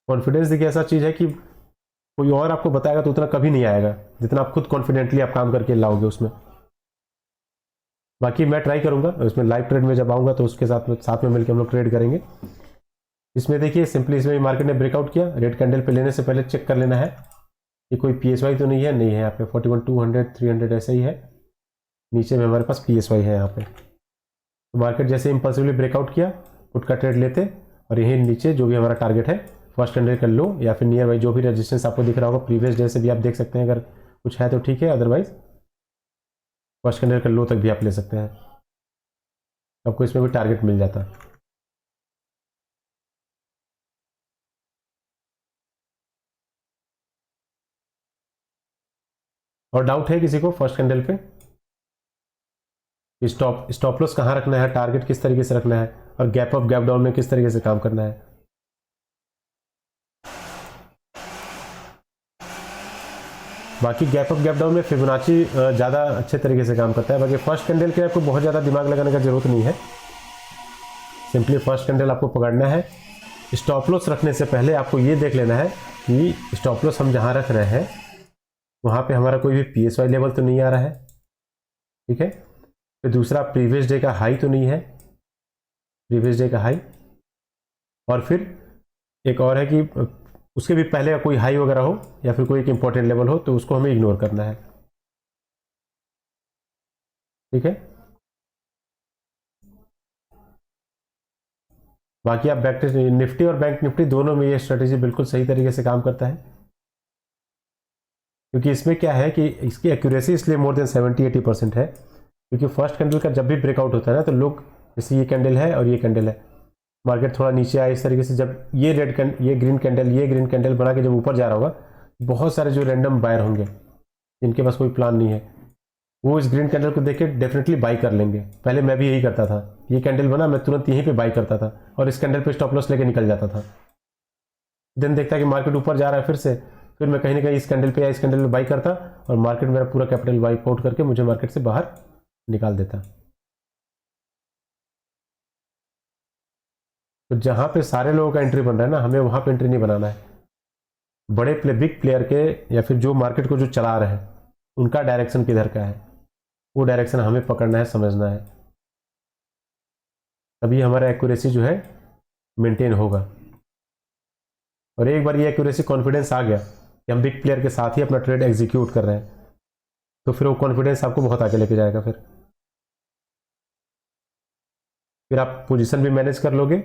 कॉन्फिडेंस देखिए ऐसा चीज है कि कोई और आपको बताएगा तो उतना कभी नहीं आएगा जितना आप खुद कॉन्फिडेंटली आप काम करके लाओगे उसमें। बाकी मैं ट्राई करूंगा उसमें, लाइव ट्रेड में जब आऊंगा तो उसके साथ में मिलकर हम लोग ट्रेड करेंगे। इसमें देखिए सिंपली इसमें मार्केट ने ब्रेकआउट किया, रेड कैंडल पे लेने से पहले चेक कर लेना है कि कोई PSY तो नहीं है, नहीं है यहाँ पे 41,200 300 ऐसे ही है। नीचे में हमारे पास PSY है यहाँ पे। तो मार्केट जैसे इंपल्सिवली ब्रेकआउट किया, पुट का ट्रेड लेते और यही नीचे जो भी हमारा टारगेट है फर्स्ट कैंडल कर लो, या फिर नियर बाई जो भी रेजिस्टेंस आपको दिख रहा होगा प्रीवियस डे से भी आप देख सकते हैं, अगर कुछ है तो ठीक है, अदरवाइज फर्स्ट कैंडल कर लो तक भी आप ले सकते हैं, आपको इसमें भी टारगेट मिल जाता है। और डाउट है किसी को फर्स्ट कैंडल पे, स्टॉप लॉस कहाँ रखना है, टारगेट किस तरीके से रखना है, और गैप अप गैप डाउन में किस तरीके से काम करना है। बाकी गैप अप गैप डाउन में फिबोनाची ज़्यादा अच्छे तरीके से काम करता है। बाकी फर्स्ट कैंडल के आपको बहुत ज़्यादा दिमाग लगाने का जरूरत नहीं है, सिंपली फर्स्ट कैंडल आपको पकड़ना है। स्टॉप लॉस रखने से पहले आपको ये देख लेना है कि स्टॉप लॉस हम जहाँ रख रहे हैं वहाँ पे हमारा कोई भी PSY लेवल तो नहीं आ रहा है, ठीक है। फिर दूसरा प्रीवियस डे का हाई तो नहीं है, प्रीवियस डे का हाई, और फिर एक और है कि उसके भी पहले कोई हाई वगैरह हो या फिर कोई एक इंपॉर्टेंट लेवल हो तो उसको हमें इग्नोर करना है, ठीक है। बाकी आप बैंक निफ्टी और बैंक निफ्टी दोनों में ये स्ट्रेटेजी बिल्कुल सही तरीके से काम करता है, क्योंकि इसमें क्या है कि इसकी एक्यूरेसी इसलिए मोर देन 70-80% है, क्योंकि फर्स्ट कैंडल का जब भी ब्रेकआउट होता है ना तो लोग, जैसे ये कैंडल है और ये कैंडल है, मार्केट थोड़ा नीचे आए इस तरीके से, जब ये ये ग्रीन कैंडल बना के जब ऊपर जा रहा होगा, बहुत सारे जो रैंडम बायर होंगे जिनके पास कोई प्लान नहीं है, वो इस ग्रीन कैंडल को देख के डेफिनेटली बाई कर लेंगे। पहले मैं भी यही करता था, ये कैंडल बना मैं तुरंत यहीं पे बाई करता था और इस कैंडल पे स्टॉप लॉस लेके निकल जाता था। दिन देखता कि मार्केट ऊपर जा रहा है फिर मैं कहीं ना कहीं इस कैंडल पे या इस कैंडल पे बाई करता और मार्केट मेरा पूरा कैपिटल वाइप आउट करके मुझे मार्केट से बाहर निकाल देता। तो जहां पे सारे लोगों का एंट्री बन रहा है ना, हमें वहां पे एंट्री नहीं बनाना है। बड़े बिग प्लेयर के या फिर जो मार्केट को जो चला रहे हैं उनका डायरेक्शन किधर का है, वो डायरेक्शन हमें पकड़ना है, समझना है, तभी हमारा एक्यूरेसी जो है मेंटेन होगा। और एक बार ये एक्यूरेसी कॉन्फिडेंस आ गया कि हम बिग प्लेयर के साथ ही अपना ट्रेड एग्जीक्यूट कर रहे हैं, तो फिर वो कॉन्फिडेंस आपको बहुत आगे लेके जाएगा। फिर आप पोजीशन भी मैनेज कर लोगे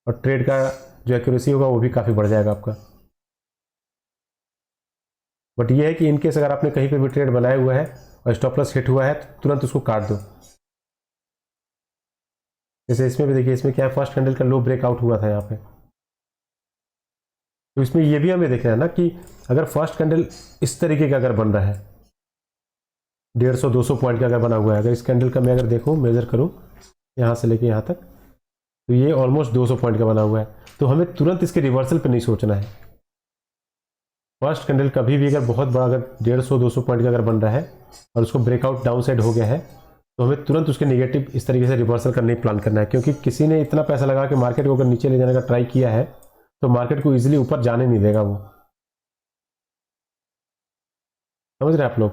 और ट्रेड का जो एक्यूरेसी होगा वो भी काफ़ी बढ़ जाएगा आपका। बट ये है कि इनकेस अगर आपने कहीं पे भी ट्रेड बनाया हुआ है और स्टॉप लॉस हिट हुआ है तो तुरंत उसको काट दो। जैसे इसमें भी देखिए, इसमें क्या है, फर्स्ट कैंडल का लो ब्रेकआउट हुआ था यहाँ पे। तो इसमें ये भी हमें देखना है ना कि अगर फर्स्ट कैंडल इस तरीके का अगर बन रहा है 150-200 पॉइंट का अगर बना हुआ है, अगर इस कैंडल का मैं अगर देखूँ मेजर करूँ यहाँ से लेके यहाँ तक, तो ये ऑलमोस्ट 200 पॉइंट का बना हुआ है। तो हमें तुरंत इसके रिवर्सल पे नहीं सोचना है। फर्स्ट कैंडल कभी भी अगर बहुत बड़ा अगर 150-200 पॉइंट का अगर बन रहा है और उसको ब्रेकआउट डाउन साइड हो गया है तो हमें तुरंत उसके नेगेटिव इस तरीके से रिवर्सल करने की प्लान करना है, क्योंकि किसी ने इतना पैसा लगा के मार्केट को अगर नीचे ले जाने का ट्राई किया है तो मार्केट को इजीली ऊपर जाने नहीं देगा वो। समझ रहे हैं आप लोग?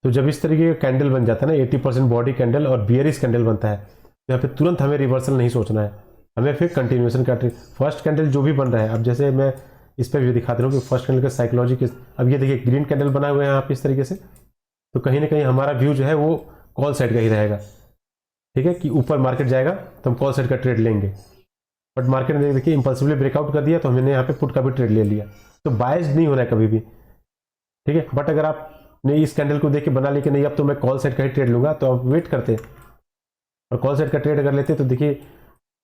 तो जब इस तरीके का कैंडल बन जाता है ना 80% बॉडी कैंडल और बियरिश कैंडल बनता है, तो यहाँ पे तुरंत हमें रिवर्सल नहीं सोचना है, हमें फिर कंटिन्यूएशन का फर्स्ट कैंडल जो भी बन रहा है। अब जैसे मैं इस पर भी दिखाता हूँ कि फर्स्ट कैंडल का साइकोलॉजी किस, अब ये देखिए ग्रीन कैंडल बना हुआ है यहाँ पे इस तरीके से, तो कहीं ना कहीं हमारा व्यू जो है वो कॉल साइड का ही रहेगा। ठीक है, कि ऊपर मार्केट जाएगा तो हम कॉल साइड का ट्रेड लेंगे, बट मार्केट ने देखिए इंपल्सिवली ब्रेकआउट कर दिया तो हमने यहाँ पे पुट का भी ट्रेड ले लिया। तो बायस्ड नहीं होना है कभी भी। ठीक है, बट अगर आपने इस कैंडल को देख के बना ली कि नहीं अब तो मैं कॉल साइड का ही ट्रेड लूंगा, तो आप वेट करते और कॉल साइड का ट्रेड अगर लेते तो देखिए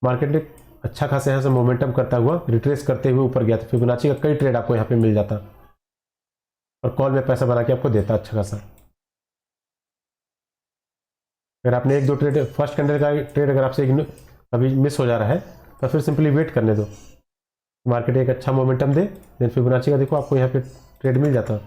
मार्केट ने अच्छा खासा यहाँ से मोमेंटम करता हुआ रिट्रेस करते हुए ऊपर गया, तो फिबोनाची का कई ट्रेड आपको यहाँ पे मिल जाता और कॉल में पैसा बना के आपको देता अच्छा खासा। अगर आपने 1-2 ट्रेड फर्स्ट कैंडल का ट्रेड अगर आपसे कभी मिस हो जा रहा है तो फिर सिंपली वेट करने दो, मार्केट एक अच्छा मोमेंटम दे, देन फिबोनाची का देखो आपको यहाँ पे ट्रेड मिल जाता।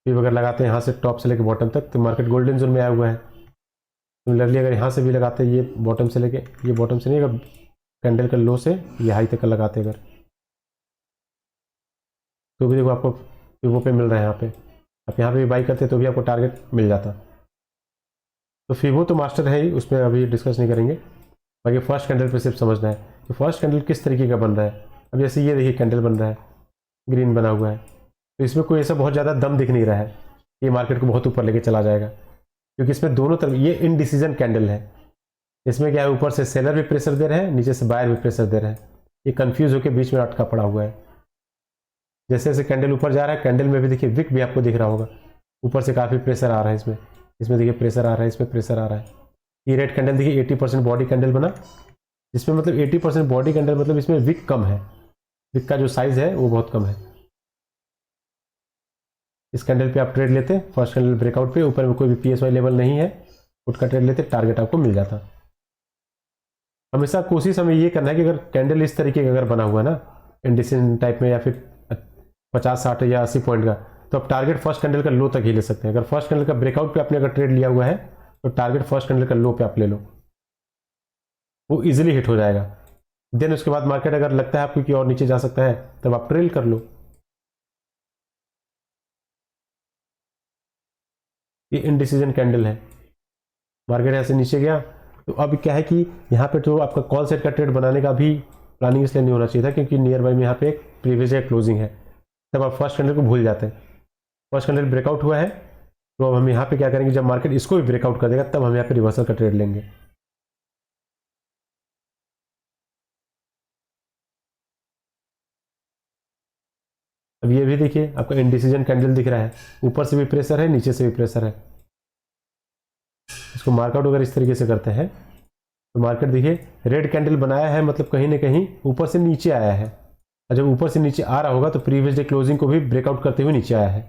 फिर अगर लगाते हैं यहाँ से टॉप से लेके बॉटम तक तो मार्केट गोल्डन जोन में आया हुआ है। सिमिलरली अगर यहाँ से भी लगाते हैं, ये बॉटम से लेके, ये बॉटम से नहीं, अगर कैंडल का लो से ये हाई तक का लगाते अगर, तो भी देखो आपको फिबो पे मिल रहा है यहाँ पे। आप यहाँ पे भी बाई करते तो भी आपको टारगेट मिल जाता। तो फिबो तो मास्टर है ही, उसमें अभी डिस्कस नहीं करेंगे, बाकी फर्स्ट कैंडल पे सिर्फ समझना है कि फर्स्ट कैंडल किस तरीके का बन रहा है। अब जैसे ये देखिए कैंडल बन रहा है, ग्रीन बना हुआ है, तो इसमें कोई ऐसा बहुत ज़्यादा दम दिख नहीं रहा है ये मार्केट को बहुत ऊपर लेके चला जाएगा, क्योंकि इसमें दोनों तरफ ये इनडिसीजन कैंडल है। इसमें क्या है, ऊपर से सेलर भी प्रेशर दे रहे हैं, नीचे से बायर भी प्रेशर दे रहे हैं, ये कंफ्यूज होकर बीच में अटका पड़ा हुआ है। जैसे जैसे कैंडल ऊपर जा रहा है, कैंडल में भी देखिए विक भी आपको दिख रहा होगा, ऊपर से काफ़ी प्रेशर आ रहा है इसमें, इसमें देखिए प्रेशर आ रहा है, इसमें प्रेशर आ रहा है। ये रेड कैंडल देखिए 80% बॉडी कैंडल बना, इसमें मतलब 80% बॉडी कैंडल मतलब इसमें विक कम है, विक का जो साइज है वो बहुत कम है। इस कैंडल पे आप ट्रेड लेते, फर्स्ट कैंडल ब्रेकआउट पे ऊपर में कोई भी पीएसवाई लेवल नहीं है, पुट का ट्रेड लेते, टारगेट आपको मिल जाता। हमेशा कोशिश हमें ये करना है कि अगर कैंडल इस तरीके का अगर बना हुआ है ना इंडिसिजन टाइप में, या फिर 50-60 या 80 पॉइंट का, तो आप टारगेट फर्स्ट कैंडल का लो तक ही ले सकते हैं। अगर फर्स्ट कैंडल का ब्रेकआउट पे आपने अगर ट्रेड लिया हुआ है तो टारगेट फर्स्ट कैंडल का लो पे आप ले लो, वो इजीली हिट हो जाएगा। देन उसके बाद मार्केट अगर लगता है आपको कि और नीचे जा सकता है तब आप ट्रेल कर लो। ये इनडिसीजन कैंडल है, मार्केट यहाँ से नीचे गया, तो अब क्या है कि यहाँ पे तो आपका कॉल सेट का ट्रेड बनाने का भी प्लानिंग इसलिए नहीं होना चाहिए था क्योंकि नियर बाई में यहाँ पे एक प्रीवियस या क्लोजिंग है, तब आप फर्स्ट कैंडल को भूल जाते हैं। फर्स्ट कैंडल ब्रेकआउट हुआ है तो अब हम यहाँ पे क्या करेंगे, जब मार्केट इसको भी ब्रेकआउट कर देगा तब हम यहाँ पे रिवर्सल का ट्रेड लेंगे। अब ये भी देखिए आपका इनडिसीजन कैंडल दिख रहा है, ऊपर से भी प्रेशर है, नीचे से भी प्रेशर है। इसको मार्कआउट अगर इस तरीके से करते हैं तो मार्केट देखिए रेड कैंडल बनाया है, मतलब कहीं ना कहीं ऊपर से नीचे आया है, और जब ऊपर से नीचे आ रहा होगा तो प्रीवियस डे क्लोजिंग को भी ब्रेकआउट करते हुए नीचे आया है।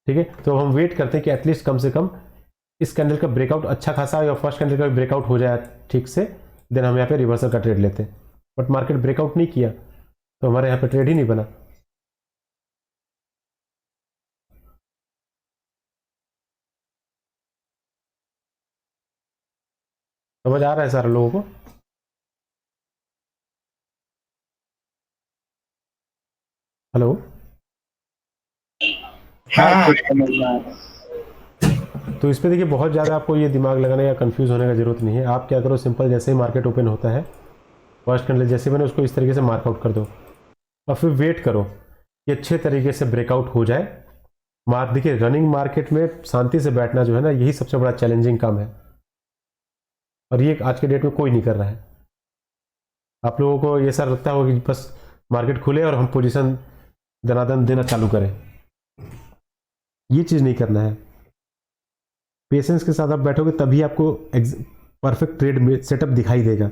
ठीक है, तो हम वेट करते हैं कि एटलीस्ट कम से कम इस कैंडल का ब्रेकआउट अच्छा खासा या फर्स्ट कैंडल का ब्रेकआउट हो जाए ठीक से, देन हम यहाँ पे रिवर्सल का ट्रेड लेते हैं। बट मार्केट ब्रेकआउट नहीं किया तो हमारे यहाँ पे ट्रेड ही नहीं बना। समझ आ रहा है सारे लोगों को? हेलो, हाँ कुछ समझ में आ रहा है। तो इस पे देखिए बहुत ज़्यादा आपको ये दिमाग लगाने या कंफ्यूज होने का जरूरत नहीं है। आप क्या करो, सिंपल जैसे ही मार्केट ओपन होता है फर्स्ट कैंडल जैसे मैंने उसको इस तरीके से मार्कआउट कर दो और फिर वेट करो कि अच्छे तरीके से ब्रेकआउट हो जाए। देखिए रनिंग मार्केट में शांति से बैठना जो है ना, यही सबसे बड़ा चैलेंजिंग काम है, और ये आज के डेट में कोई नहीं कर रहा है। आप लोगों को ये सर लगता होगा कि बस मार्केट खुले और हम पोजीशन दनादन देना चालू करें। ये चीज़ नहीं करना है। पेशेंस के साथ आप बैठोगे तभी आपको परफेक्ट ट्रेड सेटअप दिखाई देगा,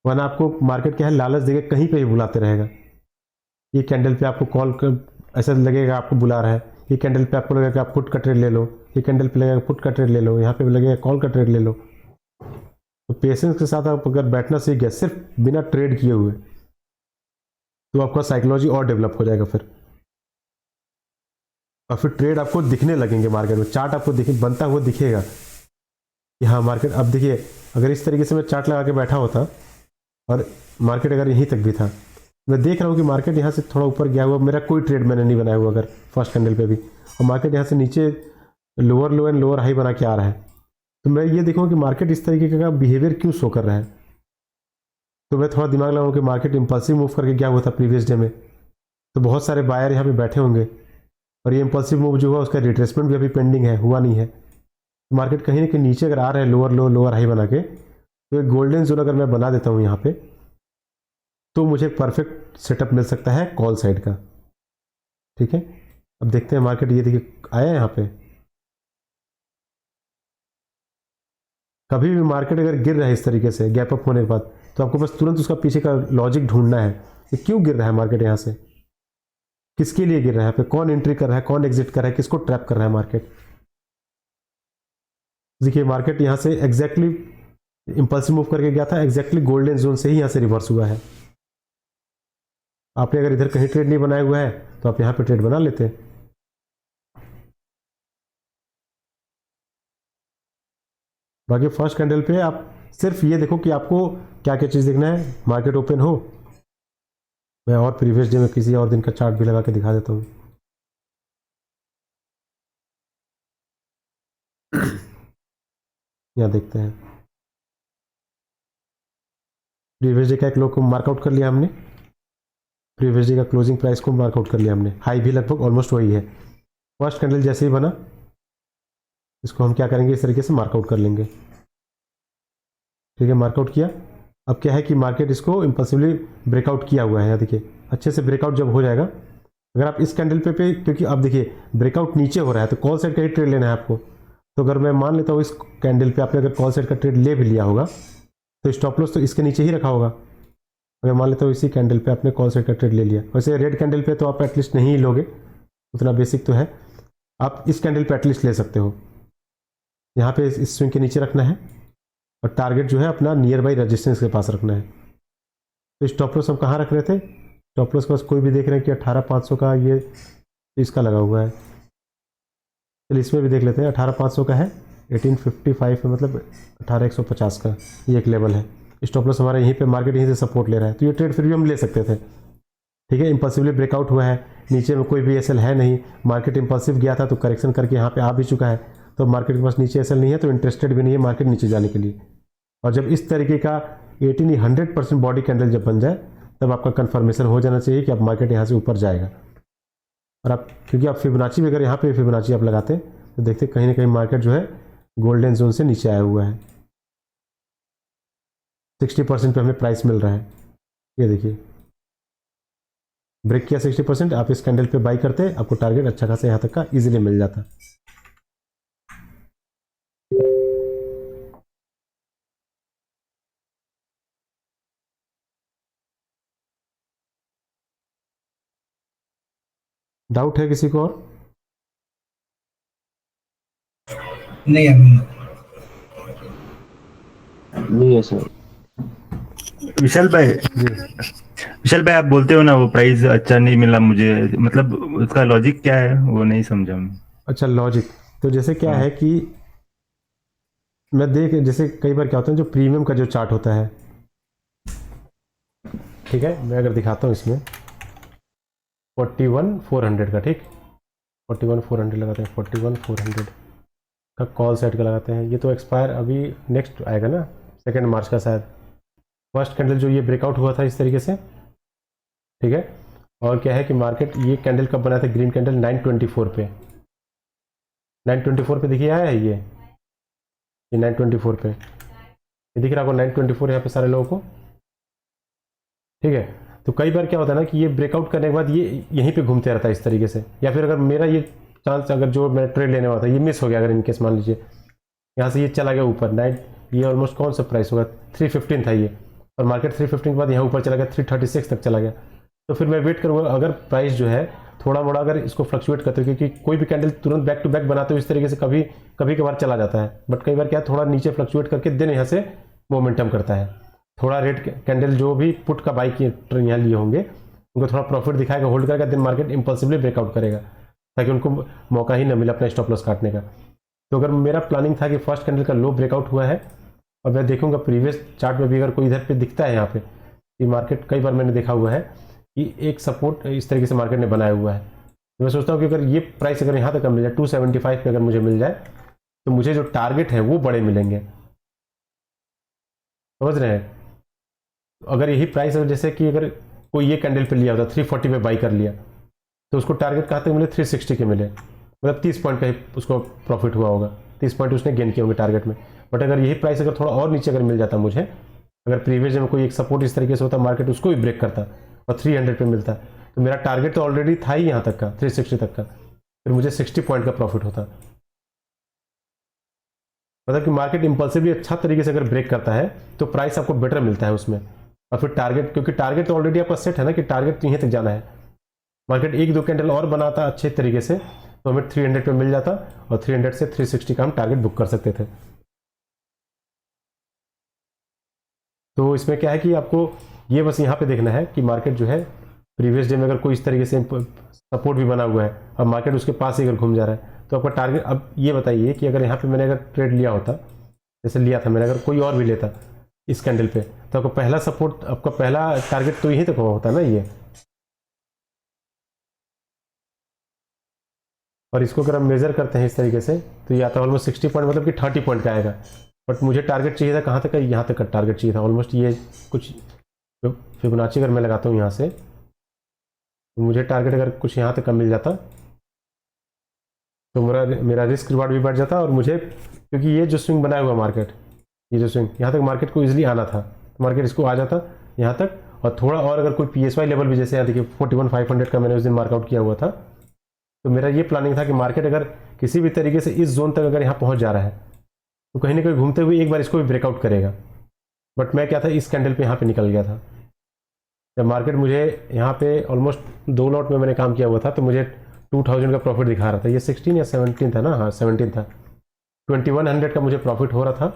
वरना आपको मार्केट क्या है लालच देके कहीं पे भी बुलाते रहेगा। ये कैंडल पे आपको कॉल कर ऐसा लगेगा आपको बुला रहा है, ये कैंडल पे आपको लगेगा कि आप पुट का ट्रेड ले लो, ये कैंडल पे लगेगा पुट का ट्रेड ले लो, यहाँ पे भी लगेगा कॉल का ट्रेड ले लो। तो पेशेंस के साथ आप अगर बैठना सीख गए सिर्फ बिना ट्रेड किए हुए, तो आपका साइकोलॉजी और डेवलप हो जाएगा फिर, और फिर ट्रेड आपको दिखने लगेंगे मार्केट में, चार्ट आपको बनता हुआ दिखेगा कि हाँ मार्केट। अब देखिए अगर इस तरीके से मैं चार्ट लगा के बैठा होता और मार्केट अगर यहीं तक भी था, मैं देख रहा हूँ कि मार्केट यहाँ से थोड़ा ऊपर गया हुआ, मेरा कोई ट्रेड मैंने नहीं बनाया हुआ अगर फर्स्ट कैंडल पे भी, और मार्केट यहाँ से नीचे lower low and lower high बना के आ रहा है, तो मैं ये देखूँ कि मार्केट इस तरीके का बिहेवियर क्यों शो कर रहा है। तो मैं थोड़ा दिमाग लगाऊँ कि मार्केट इंपल्सिव मूव करके क्या हुआ था प्रीवियस डे में, तो बहुत सारे बायर यहाँ पे बैठे होंगे, और ये इंपल्सिव मूव जो हुआ उसका रिट्रेसमेंट भी अभी पेंडिंग है, हुआ नहीं है। मार्केट कहीं ना कहीं नीचे अगर आ रहा है लोअर लो लोअर हाई बना के, तो एक गोल्डन जोन अगर मैं बना देता हूँ यहाँ पे, तो मुझे परफेक्ट सेटअप मिल सकता है कॉल साइड का। ठीक है, अब देखते हैं मार्केट, ये देखिए आया है यहाँ पे। कभी भी मार्केट अगर गिर रहा है इस तरीके से गैप अप होने के बाद, तो आपको बस तुरंत उसका पीछे का लॉजिक ढूंढना है कि क्यों गिर रहा है मार्केट, यहाँ से किसके लिए गिर रहा है, यहाँ पे कौन एंट्री कर रहा है, कौन एग्जिट कर रहा है, किसको ट्रैप कर रहा है मार्केट। देखिए मार्केट यहाँ से एग्जैक्टली इंपल्सिव मूव करके गया था, एग्जैक्टली गोल्डन जोन से ही यहाँ से रिवर्स हुआ है। आपने अगर इधर कहीं ट्रेड नहीं बनाया हुआ है तो आप यहाँ पे ट्रेड बना लेते हैं। बाकी फर्स्ट कैंडल पे आप सिर्फ ये देखो कि आपको क्या क्या चीज़ देखना है, मार्केट ओपन हो। मैं और प्रीवियस डे में किसी और दिन का चार्ट भी लगा के दिखा देता हूँ। यहाँ देखते हैं प्रीवियस डे का एक लो को मार्कआउट कर लिया हमने, प्रीवियस डे का क्लोजिंग प्राइस को मार्कआउट कर लिया हमने, हाई भी लगभग ऑलमोस्ट वही है। फर्स्ट कैंडल जैसे ही बना इसको हम क्या करेंगे, इस तरीके से मार्कआउट कर लेंगे। ठीक है, मार्कआउट किया। अब क्या है कि मार्केट इसको इंपल्सिवली ब्रेकआउट किया हुआ है, यहाँ देखिए अच्छे से ब्रेकआउट जब हो जाएगा, अगर आप इस कैंडल पे क्योंकि अब देखिए ब्रेकआउट नीचे हो रहा है तो कॉल साइड का ही ट्रेड लेना है आपको। तो अगर मैं मान लेता हूँ इस कैंडल पे आपने अगर कॉल साइड का ट्रेड ले भी लिया होगा, तो स्टॉप लॉस तो इसके नीचे ही रखा होगा। अगर मान लेता हूँ इसी कैंडल पे आपने कॉल साइड का ट्रेड ले लिया, वैसे रेड कैंडल पे तो आप एटलीस्ट नहीं लोगे, उतना बेसिक तो है, आप इस कैंडल पे एटलीस्ट ले सकते हो। यहाँ पे इस स्विंग के नीचे रखना है, और टारगेट जो है अपना नियर बाई रेजिस्टेंस के पास रखना है। तो स्टॉप लॉस हम कहाँ रख रहे थे, स्टॉप लॉस के पास कोई भी देख रहे हैं कि 18,500 का ये इसका लगा हुआ है। चलिए इसमें भी देख लेते हैं, 18,500 का है, 1855 मतलब 18,150 का ये एक लेवल है। स्टॉप लॉस हमारा यहीं पे, मार्केट यहीं से सपोर्ट ले रहा है, तो ये ट्रेड फिर भी हम ले सकते थे। ठीक है, इंपल्सिवली ब्रेकआउट हुआ है, नीचे में कोई भी एसएल है नहीं, मार्केट इंपल्सिव गया था तो करेक्शन करके यहाँ पे आ भी चुका है, तो मार्केट के पास नीचे एसएल नहीं है, तो इंटरेस्टेड भी नहीं है मार्केट नीचे जाने के लिए। और जब इस तरीके का 100% बॉडी कैंडल जब बन जाए, तब आपका कंफर्मेशन हो जाना चाहिए कि अब मार्केट यहाँ से ऊपर जाएगा। और आप क्योंकि आप फिबोनाची भी अगर यहाँ पे फिबोनाची आप लगाते हैं तो देखते कहीं ना कहीं मार्केट जो है गोल्डन जोन से नीचे आया हुआ है, 60% पे हमें प्राइस मिल रहा है। ये देखिए ब्रेक किया 60%, आप इस कैंडल पे बाई करते आपको टारगेट अच्छा खासा यहाँ तक का इजीली मिल जाता। डाउट है किसी को और? नहीं अभी नहीं है सर। विशाल भाई, जी विशाल भाई आप बोलते हो ना वो प्राइस अच्छा नहीं मिला मुझे, मतलब उसका लॉजिक क्या है वो नहीं समझा मैं। अच्छा लॉजिक, तो जैसे क्या है कि मैं जैसे कई बार क्या होता है जो प्रीमियम का जो चार्ट होता है, ठीक है, मैं अगर दिखाता हूँ इसमें 41,400 का, ठीक 41,400 लगाते हैं, 41,400 का कॉल साइड का लगाते हैं। ये तो एक्सपायर अभी नेक्स्ट आएगा ना 2 मार्च का शायद। फर्स्ट कैंडल जो ये ब्रेकआउट हुआ था इस तरीके से, ठीक है, और क्या है कि मार्केट ये कैंडल कब बना था, ग्रीन कैंडल 924 पे, 924 पे देखिए आया है ये 924 पे, ये दिख रहा होगा 924 यहाँ पे सारे लोगों को, ठीक है। तो कई बार क्या होता है ना कि ये ब्रेकआउट करने के बाद ये यहीं पे घूमते रहता है इस तरीके से, या फिर अगर मेरा ये चांस, अगर जो मैं ट्रेड लेने वाला था ये मिस हो गया, अगर इनकेस मान लीजिए यहाँ से ये चला गया ऊपर नाइट, ये ऑलमोस्ट कौन सा प्राइस होगा 315 था ये, और मार्केट 315 के बाद यहाँ ऊपर चला गया 336 तक चला गया, तो फिर मैं वेट करूँगा। अगर प्राइस जो है थोड़ा मोड़ा अगर इसको फ्लक्चुएट करते हो, क्योंकि कोई भी कैंडल तुरंत बैक टू बैक बनाते हो इस तरीके से कभी कभी कभार चला जाता है, बट कई बार क्या थोड़ा नीचे फ्लक्चुएट करके देन यहाँ से मोमेंटम करता है, थोड़ा रेड कैंडल जो भी पुट का बाई यहाँ लिए होंगे उनको थोड़ा प्रॉफिट दिखाएगा, होल्ड करेगा, देन मार्केट इंपल्सिवली ब्रेकआउट करेगा ताकि उनको मौका ही न मिले अपना स्टॉप लॉस काटने का। तो अगर मेरा प्लानिंग था कि फर्स्ट कैंडल का लो ब्रेकआउट हुआ है, और मैं देखूंगा प्रीवियस चार्ट में भी अगर कोई इधर पे दिखता है यहाँ पे कि मार्केट, कई बार मैंने देखा हुआ है कि एक सपोर्ट इस तरीके से मार्केट ने बनाया हुआ है, तो मैं सोचता हूँ कि अगर ये प्राइस अगर यहाँ तक मिल जाए 275 पे अगर मुझे मिल जाए तो मुझे जो टारगेट है वो बड़े मिलेंगे, समझ रहे हैं। अगर यही प्राइस अगर जैसे कि अगर कोई ये कैंडल पे लिया होता 340 पे बाई कर लिया तो उसको टारगेट कहाँ तक मिले 360 के मिले, मतलब 30 पॉइंट का ही उसको प्रॉफिट हुआ होगा, 30 पॉइंट उसने गेन किए होंगे टारगेट में। बट अगर यही प्राइस अगर थोड़ा और नीचे अगर मिल जाता मुझे, अगर प्रीवियस में कोई एक सपोर्ट इस तरीके से होता मार्केट उसको भी ब्रेक करता और 300 पे मिलता, तो मेरा टारगेट तो ऑलरेडी था ही यहाँ तक का 360 तक का, फिर मुझे 60 पॉइंट का प्रॉफिट होता। मतलब कि मार्केट इंपल्सिवली अच्छा तरीके से अगर ब्रेक करता है तो प्राइस आपको बेटर मिलता है उसमें, और फिर टारगेट, क्योंकि टारगेट तो ऑलरेडी आपका सेट है ना कि टारगेट तो यहीं तक जाना है, मार्केट एक दो कैंडल और बनाता अच्छे तरीके से तो हमें 300 पे मिल जाता और 300 से 360 का हम टारगेट बुक कर सकते थे। तो इसमें क्या है कि आपको ये बस यहाँ पे देखना है कि मार्केट जो है प्रीवियस डे में अगर कोई इस तरीके से सपोर्ट भी बना हुआ है, अब मार्केट उसके पास ही अगर घूम जा रहा है तो आपका टारगेट, अब ये बताइए कि अगर यहाँ पे मैंने अगर ट्रेड लिया होता, जैसे लिया था मैंने, अगर कोई और भी लेता इस कैंडल पे, तो आपका पहला सपोर्ट, आपका पहला टारगेट तो यहीं तक होता ना ये, और इसको अगर हम मेजर करते हैं इस तरीके से तो ये आता है ऑलमोस्ट 60 पॉइंट, मतलब कि 30 पॉइंट का आएगा। बट मुझे टारगेट चाहिए था कहाँ तक का, यहाँ तक का टारगेट चाहिए था ऑलमोस्ट, ये कुछ फिबोनाची अगर मैं लगाता हूँ यहाँ से तो मुझे टारगेट अगर कुछ यहाँ तक का मिल जाता तो मेरा रिस्क रिवार्ड भी बढ़ जाता, और मुझे, क्योंकि ये जो स्विंग बनाया हुआ मार्केट, ये जो स्विंग यहाँ तक मार्केट को इजीली आना था, तो मार्केट इसको आ जाता यहाँ तक, और थोड़ा और अगर कोई PSY लेवल भी, जैसे यहाँ देखिए 41,500 का मैंने उस दिन मार्कआउट किया हुआ था, तो मेरा ये प्लानिंग था कि मार्केट अगर किसी भी तरीके से इस जोन तक अगर यहाँ पहुँच जा रहा है तो कहीं ना कहीं घूमते हुए एक बार इसको भी ब्रेकआउट करेगा। बट मैं क्या था, इस कैंडल पे यहाँ पे निकल गया था, जब मार्केट मुझे यहाँ पे ऑलमोस्ट 2 लॉट में मैंने काम किया हुआ था तो मुझे 2000 का प्रॉफिट दिखा रहा था, ये 16 या 17 था ना, हाँ 17 था, 2100 का मुझे प्रॉफिट हो रहा था।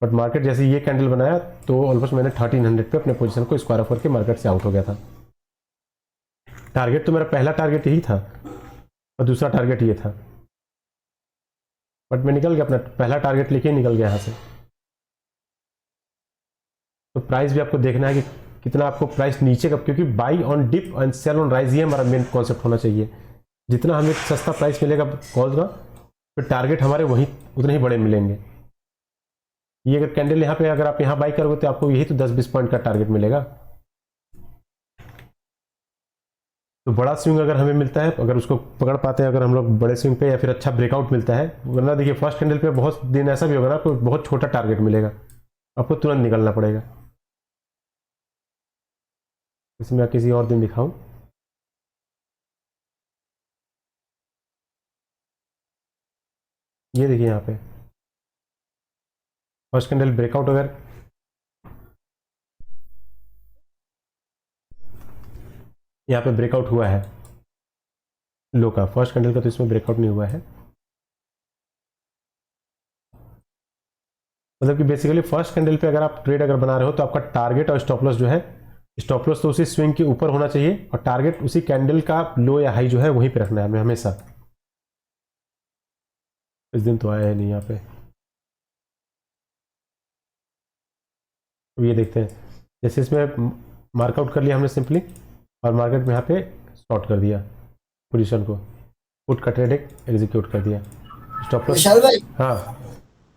बट मार्केट जैसे ये कैंडल बनाया तो ऑलमोस्ट मैंने 1300 पे अपने पोजीशन को स्क्वायर ऑफ करके मार्केट से आउट हो गया था। टारगेट तो मेरा पहला टारगेट यही था और दूसरा टारगेट ये था, बट मैं निकल गया, अपना पहला टारगेट लेके निकल गया यहाँ से। तो प्राइस भी आपको देखना है कि कितना आपको प्राइस नीचे का, क्योंकि buy on dip and sell on rise, ये हमारा मेन कॉन्सेप्ट होना चाहिए। जितना हमें सस्ता प्राइस मिलेगा कॉल का, फिर टारगेट हमारे वहीं उतने ही बड़े मिलेंगे। ये अगर कैंडल यहाँ पे अगर आप यहाँ बाई करोगे तो आपको यही तो 10-20 पॉइंट का टारगेट मिलेगा। तो बड़ा स्विंग अगर हमें मिलता है, अगर उसको पकड़ पाते हैं अगर हम लोग बड़े स्विंग पे, या फिर अच्छा ब्रेकआउट मिलता है, वरना देखिए फर्स्ट कैंडल पे बहुत दिन ऐसा भी होगा ना, आपको बहुत छोटा टारगेट मिलेगा, आपको तुरंत निकलना पड़ेगा। इसमें किसी और दिन दिखाऊं, ये देखिए यहाँ पे फर्स्ट कैंडल ब्रेकआउट, अगर यहाँ पे ब्रेकआउट हुआ है लो का, फर्स्ट कैंडल का तो इसमें ब्रेकआउट नहीं हुआ है, मतलब कि बेसिकली फर्स्ट कैंडल पे अगर आप ट्रेड अगर बना रहे हो तो आपका टारगेट और स्टॉप लॉस जो है, स्टॉप लॉस तो उसी स्विंग के ऊपर होना चाहिए और टारगेट उसी कैंडल का लो या हाई जो है वहीं पे रखना है हमें हमेशा। इस दिन तो आया है नहीं यहाँ पे, तो ये देखते हैं, जैसे इसमें मार्कआउट कर लिया हमने सिंपली, और मार्केट में यहाँ पे शॉर्ट कर दिया पोजीशन को, पुट का ट्रेड एग्जीक्यूट कर दिया, स्टॉप लॉस। विशाल भाई, हाँ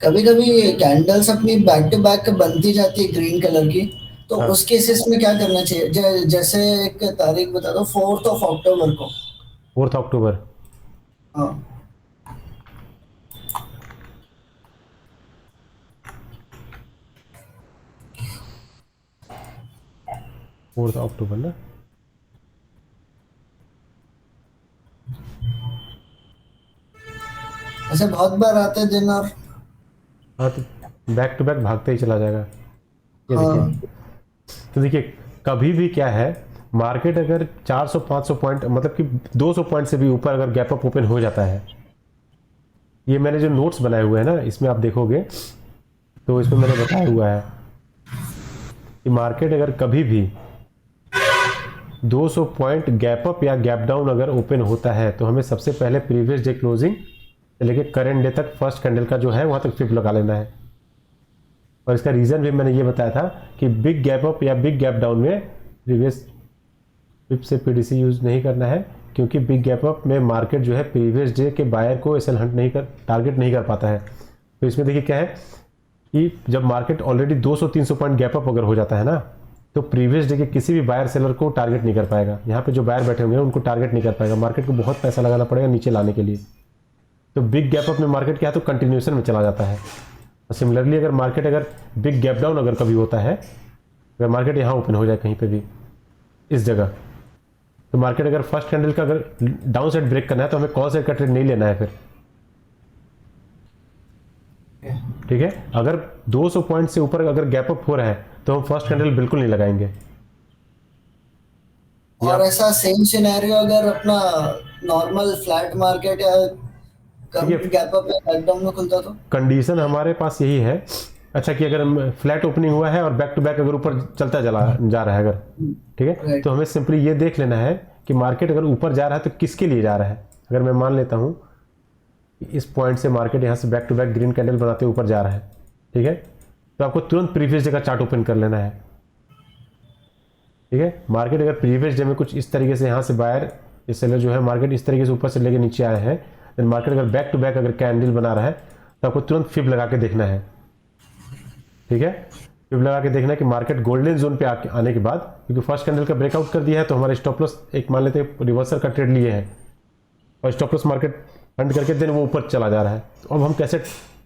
कभी कभी कैंडल्स अपनी बैक टू बैक बनती जाती है ग्रीन कलर की, तो हाँ। उस केसेस में क्या करना चाहिए? जैसे एक तारीख बता दो, 4 अक्टूबर को। 4 अक्टूबर, हाँ, 4 अक्टूबर ना। ऐसे बहुत बार आते हैं दिन और हाँ तो बैक टू बैक भागते ही चला जाएगा। ये देखिए, हाँ तो देखिए कभी भी क्या है, मार्केट अगर 400-500 पॉइंट मतलब कि 200 पॉइंट से भी ऊपर अगर गैप अप ओपन हो जाता है, ये मैंने जो नोट्स बनाए हुए हैं ना इसमें आप देखोगे तो इसमें मैंने बताया हुआ है कि मार्केट अगर कभी भी 200 पॉइंट गैप अप या गैप डाउन अगर ओपन होता है तो हमें सबसे पहले प्रीवियस डे क्लोजिंग से लेके करंट डे तक फर्स्ट कैंडल का जो है वहां तक फिप लगा लेना है। और इसका रीज़न भी मैंने ये बताया था कि बिग गैप अप या बिग गैप डाउन में प्रीवियस फिप से पीडीसी यूज नहीं करना है, क्योंकि बिग गैप अप में मार्केट जो है प्रीवियस डे के बायर को एसएल हंट नहीं कर टारगेट नहीं कर पाता है। तो इसमें देखिए क्या है कि जब market already 200-300 point gap up अगर हो जाता है ना, तो प्रीवियस डे के किसी भी बायर सेलर को टारगेट नहीं कर पाएगा। यहाँ पे जो बायर बैठे होंगे उनको टारगेट नहीं कर पाएगा, मार्केट को बहुत पैसा लगाना पड़ेगा नीचे लाने के लिए। तो बिग गैप अप में मार्केट क्या है, तो कंटिन्यूएशन में चला जाता है। और सिमिलरली अगर मार्केट अगर बिग गैप डाउन अगर कभी होता है, अगर मार्केट यहाँ ओपन हो जाए कहीं पे भी इस जगह, तो मार्केट अगर फर्स्ट कैंडल का अगर डाउन साइड ब्रेक करना है तो हमें कॉल साइड का ट्रेड नहीं लेना है फिर, ठीक है। अगर 200 पॉइंट से ऊपर अगर गैप अप हो रहा है तो हम फर्स्ट कैंडल बिल्कुल नहीं लगाएंगे। और ऐसा सेम सिनेरियो अगर अपना नॉर्मल फ्लैट मार्केट या कम देखिए, गैप अप या बैक डाउन में खुलता तो कंडीशन हमारे पास यही है, अच्छा कि अगर फ्लैट ओपनिंग हुआ है और बैक टू बैक अगर ऊपर चलता चला जा रहा है अगर, ठीक है, Right. तो हमें सिंपली ये देख लेना है कि मार्केट अगर ऊपर जा रहा है तो किसके लिए जा रहा है। अगर मैं मान लेता हूँ इस पॉइंट से मार्केट यहाँ से back to back green candle बनाते ऊपर जा रहा है, ठीक है, तो आपको तुरंत प्रीवियस डे का चार्ट ओपन कर लेना है, ठीक है। मार्केट अगर प्रीवियस डे में कुछ इस तरीके से यहाँ से बायर ये सेलर जो है मार्केट इस तरीके से ऊपर से लेके नीचे आए हैं, देन मार्केट अगर बैक टू बैक अगर कैंडल बना रहा है तो आपको तुरंत फिब लगा के देखना है, ठीक है। फिब लगा के देखना है कि मार्केट गोल्डन जोन पे आने के बाद, क्योंकि फर्स्ट कैंडल का ब्रेकआउट कर दिया है तो हमारे स्टॉप लॉस एक मान लेते हैं रिवर्सल का ट्रेड लिए हैं और स्टॉप लॉस मार्केट हंट करके देन वो ऊपर चला जा रहा है, तो अब हम कैसे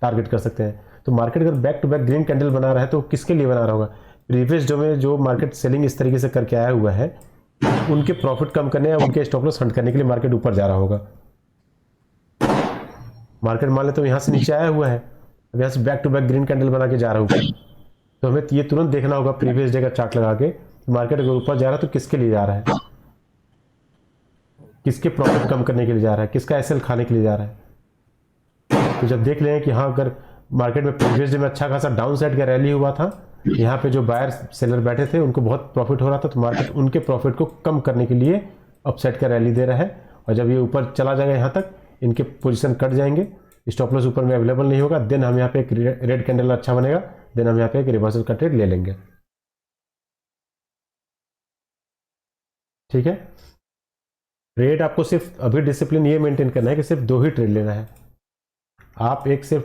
टारगेट कर सकते हैं। तो मार्केट अगर back to back green candle बना रहा है तो किसके लिए बना रहा होगा, प्रीवियस डे में जो मार्केट सेलिंग इस तरीके से करके आया हुआ है उनके प्रॉफिट कम करने या उनके स्टॉप लॉस हंट करने के लिए मार्केट ऊपर जा रहा होगा। मार्केट मान लेते तो यहाँ से नीचे आया हुआ है, अब यहाँ से back to back green candle बना के जा रहा होगा, तो हमें ये तुरंत देखना होगा प्रीवियस डे का चार्ट लगा के मार्केट अगर ऊपर जा रहा है तो किसके लिए जा रहा है, किसके प्रॉफिट कम करने के लिए जा रहा है, किसका एसएल खाने के लिए जा रहा है। तो जब देख लें कि हाँ अगर मार्केट में प्रीवियस डे में अच्छा खासा डाउन साइड का रैली हुआ था, यहाँ पे जो बायर सेलर बैठे थे उनको बहुत प्रॉफिट हो रहा था, तो मार्केट उनके प्रॉफिट को कम करने के लिए अपसाइड का रैली दे रहा है। और जब ये ऊपर चला जाएगा यहाँ तक इनके पोजीशन कट जाएंगे, स्टॉप लॉस ऊपर में अवेलेबल नहीं होगा, देन हम यहाँ पे एक रेड कैंडल अच्छा बनेगा, देन हम यहाँ पे एक रिवर्सल का ट्रेड ले लेंगे, ठीक है। ट्रेड आपको सिर्फ अभी डिसिप्लिन ये मेंटेन करना है कि सिर्फ 2 ही ट्रेड लेना है। आप एक सिर्फ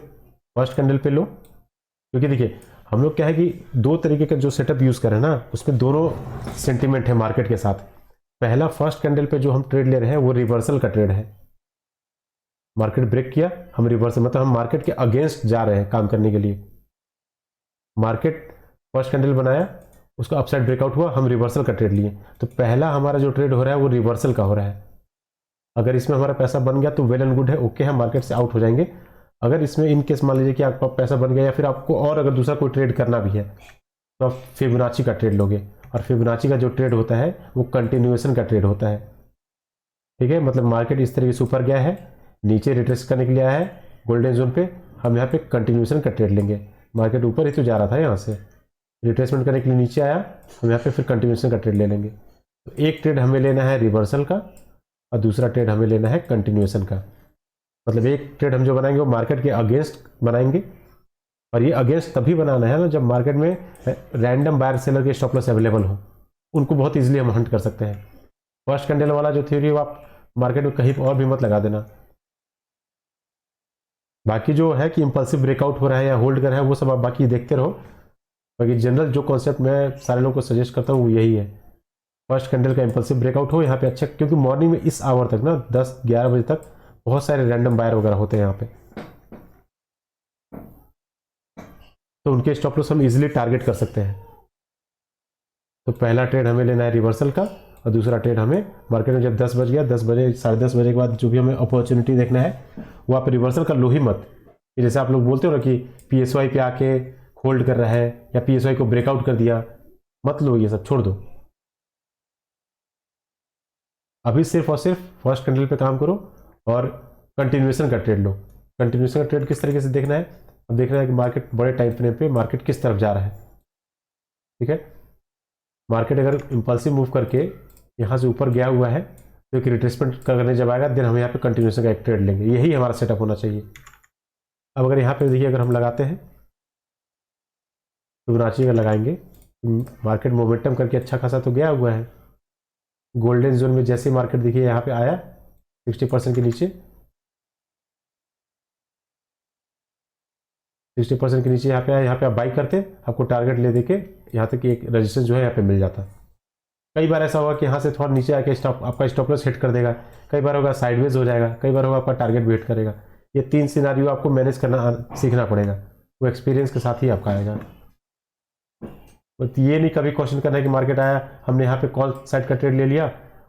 फर्स्ट कैंडल पे लो, क्योंकि देखिए हम लोग क्या है कि 2 तरीके का जो सेटअप यूज करें ना उसमें दोनों सेंटिमेंट है मार्केट के साथ। पहला फर्स्ट कैंडल पे जो हम ट्रेड ले रहे हैं वो रिवर्सल का ट्रेड है, मार्केट ब्रेक किया हम रिवर्सल, मतलब हम मार्केट के अगेंस्ट जा रहे हैं काम करने के लिए। मार्केट फर्स्ट कैंडल बनाया उसका अपसाइड ब्रेकआउट हुआ हम रिवर्सल का ट्रेड लिए, तो पहला हमारा जो ट्रेड हो रहा है वो रिवर्सल का हो रहा है। अगर इसमें हमारा पैसा बन गया तो वेल एंड गुड है, ओके हम मार्केट से आउट हो जाएंगे। अगर इसमें इन केस मान लीजिए कि आपका पैसा बन गया या फिर आपको और अगर दूसरा कोई ट्रेड करना भी है तो आप फिबोनाची का ट्रेड लोगे, और फिबोनाची का जो ट्रेड होता है वो कंटिन्यूएशन का ट्रेड होता है, ठीक है। मतलब मार्केट इस तरीके से ऊपर गया है, नीचे रिट्रेस करने के लिए आया है गोल्डन जोन पे, हम यहाँ पे कंटिन्यूएशन का ट्रेड लेंगे। मार्केट ऊपर ही तो जा रहा था, यहाँ से रिट्रेसमेंट करने के लिए नीचे आया, हम यहाँ पे फिर कंटिन्यूएशन का ट्रेड ले लेंगे। तो एक ट्रेड हमें लेना है रिवर्सल का और दूसरा ट्रेड हमें लेना है कंटिन्यूएशन का। मतलब एक ट्रेड हम जो बनाएंगे वो मार्केट के अगेंस्ट बनाएंगे, और ये अगेंस्ट तभी बनाना है ना जब मार्केट में रैंडम बायर सेलर के स्टॉप लॉस अवेलेबल हो, उनको बहुत इजीली हम हंट कर सकते हैं। फर्स्ट कैंडल वाला जो थ्योरी वो आप मार्केट में कहीं और भी मत लगा देना। बाकी जो है कि इंपल्सिव ब्रेकआउट हो रहा है या होल्ड कर रहा है वो सब आप बाकी देखते रहो। बाकी जनरल जो कॉन्सेप्ट मैं सारे लोगों को सजेस्ट करता हूँ वो यही है, फर्स्ट कैंडल का इंपल्सिव ब्रेकआउट हो यहाँ पे अच्छा, क्योंकि मॉर्निंग में इस आवर तक ना 10-11 बजे तक बहुत सारे रैंडम बायर वगैरह होते हैं यहाँ पे, तो उनके स्टॉप लॉस हम इजीली टारगेट कर सकते हैं। तो पहला ट्रेड हमें लेना है रिवर्सल का, और दूसरा ट्रेड हमें मार्केट में जब 10 बज गया, 10 बजे 10:30 बजे के बाद जो भी हमें अपॉर्चुनिटी देखना है वो आप रिवर्सल कर लो ही मत। कि जैसे आप लोग बोलते हो ना कि PSY पे आके होल्ड कर रहा है या PSY को ब्रेकआउट कर दिया, मत लो, ये सब छोड़ दो। अभी सिर्फ और सिर्फ फर्स्ट कैंडल पे काम करो और कंटिन्यूएशन का ट्रेड लो। कंटिन्यूएशन का ट्रेड किस तरीके से देखना है, अब देखना है कि मार्केट बड़े टाइम फ्रेम पे मार्केट किस तरफ जा रहा है। ठीक है, मार्केट अगर इंपल्सिव मूव करके यहाँ से ऊपर गया हुआ है तो एक रिट्रेसमेंट करने जब आएगा देन हम यहाँ पे कंटिन्यूएशन का एक ट्रेड लेंगे। यही हमारा सेटअप होना चाहिए। अब अगर यहाँ पे देखिए, अगर हम लगाते हैं फिबोनाची का लगाएंगे, मार्केट मोमेंटम करके अच्छा खासा तो गया हुआ है। गोल्डन जोन में जैसे मार्केट देखिए यहाँ पे आया 60% के नीचे, 60% के नीचे यहाँ पे आया, यहाँ पे आप बाई करते, आपको टारगेट ले देके यहाँ तक एक रजिस्टेंस जो है यहाँ पे मिल जाता। कई बार ऐसा होगा कि यहाँ से थोड़ा नीचे आके आपका स्टॉप लॉस हिट कर देगा, कई बार होगा साइडवेज हो जाएगा, कई बार होगा आपका टारगेट भी हिट करेगा। ये 3 सिनारियो आपको मैनेज करना सीखना पड़ेगा, वो एक्सपीरियंस के साथ ही आपका आएगा। तो ये नहीं कभी क्वेश्चन करना है कि मार्केट आया, हमने यहाँ पे कॉल साइड का ट्रेड ले लिया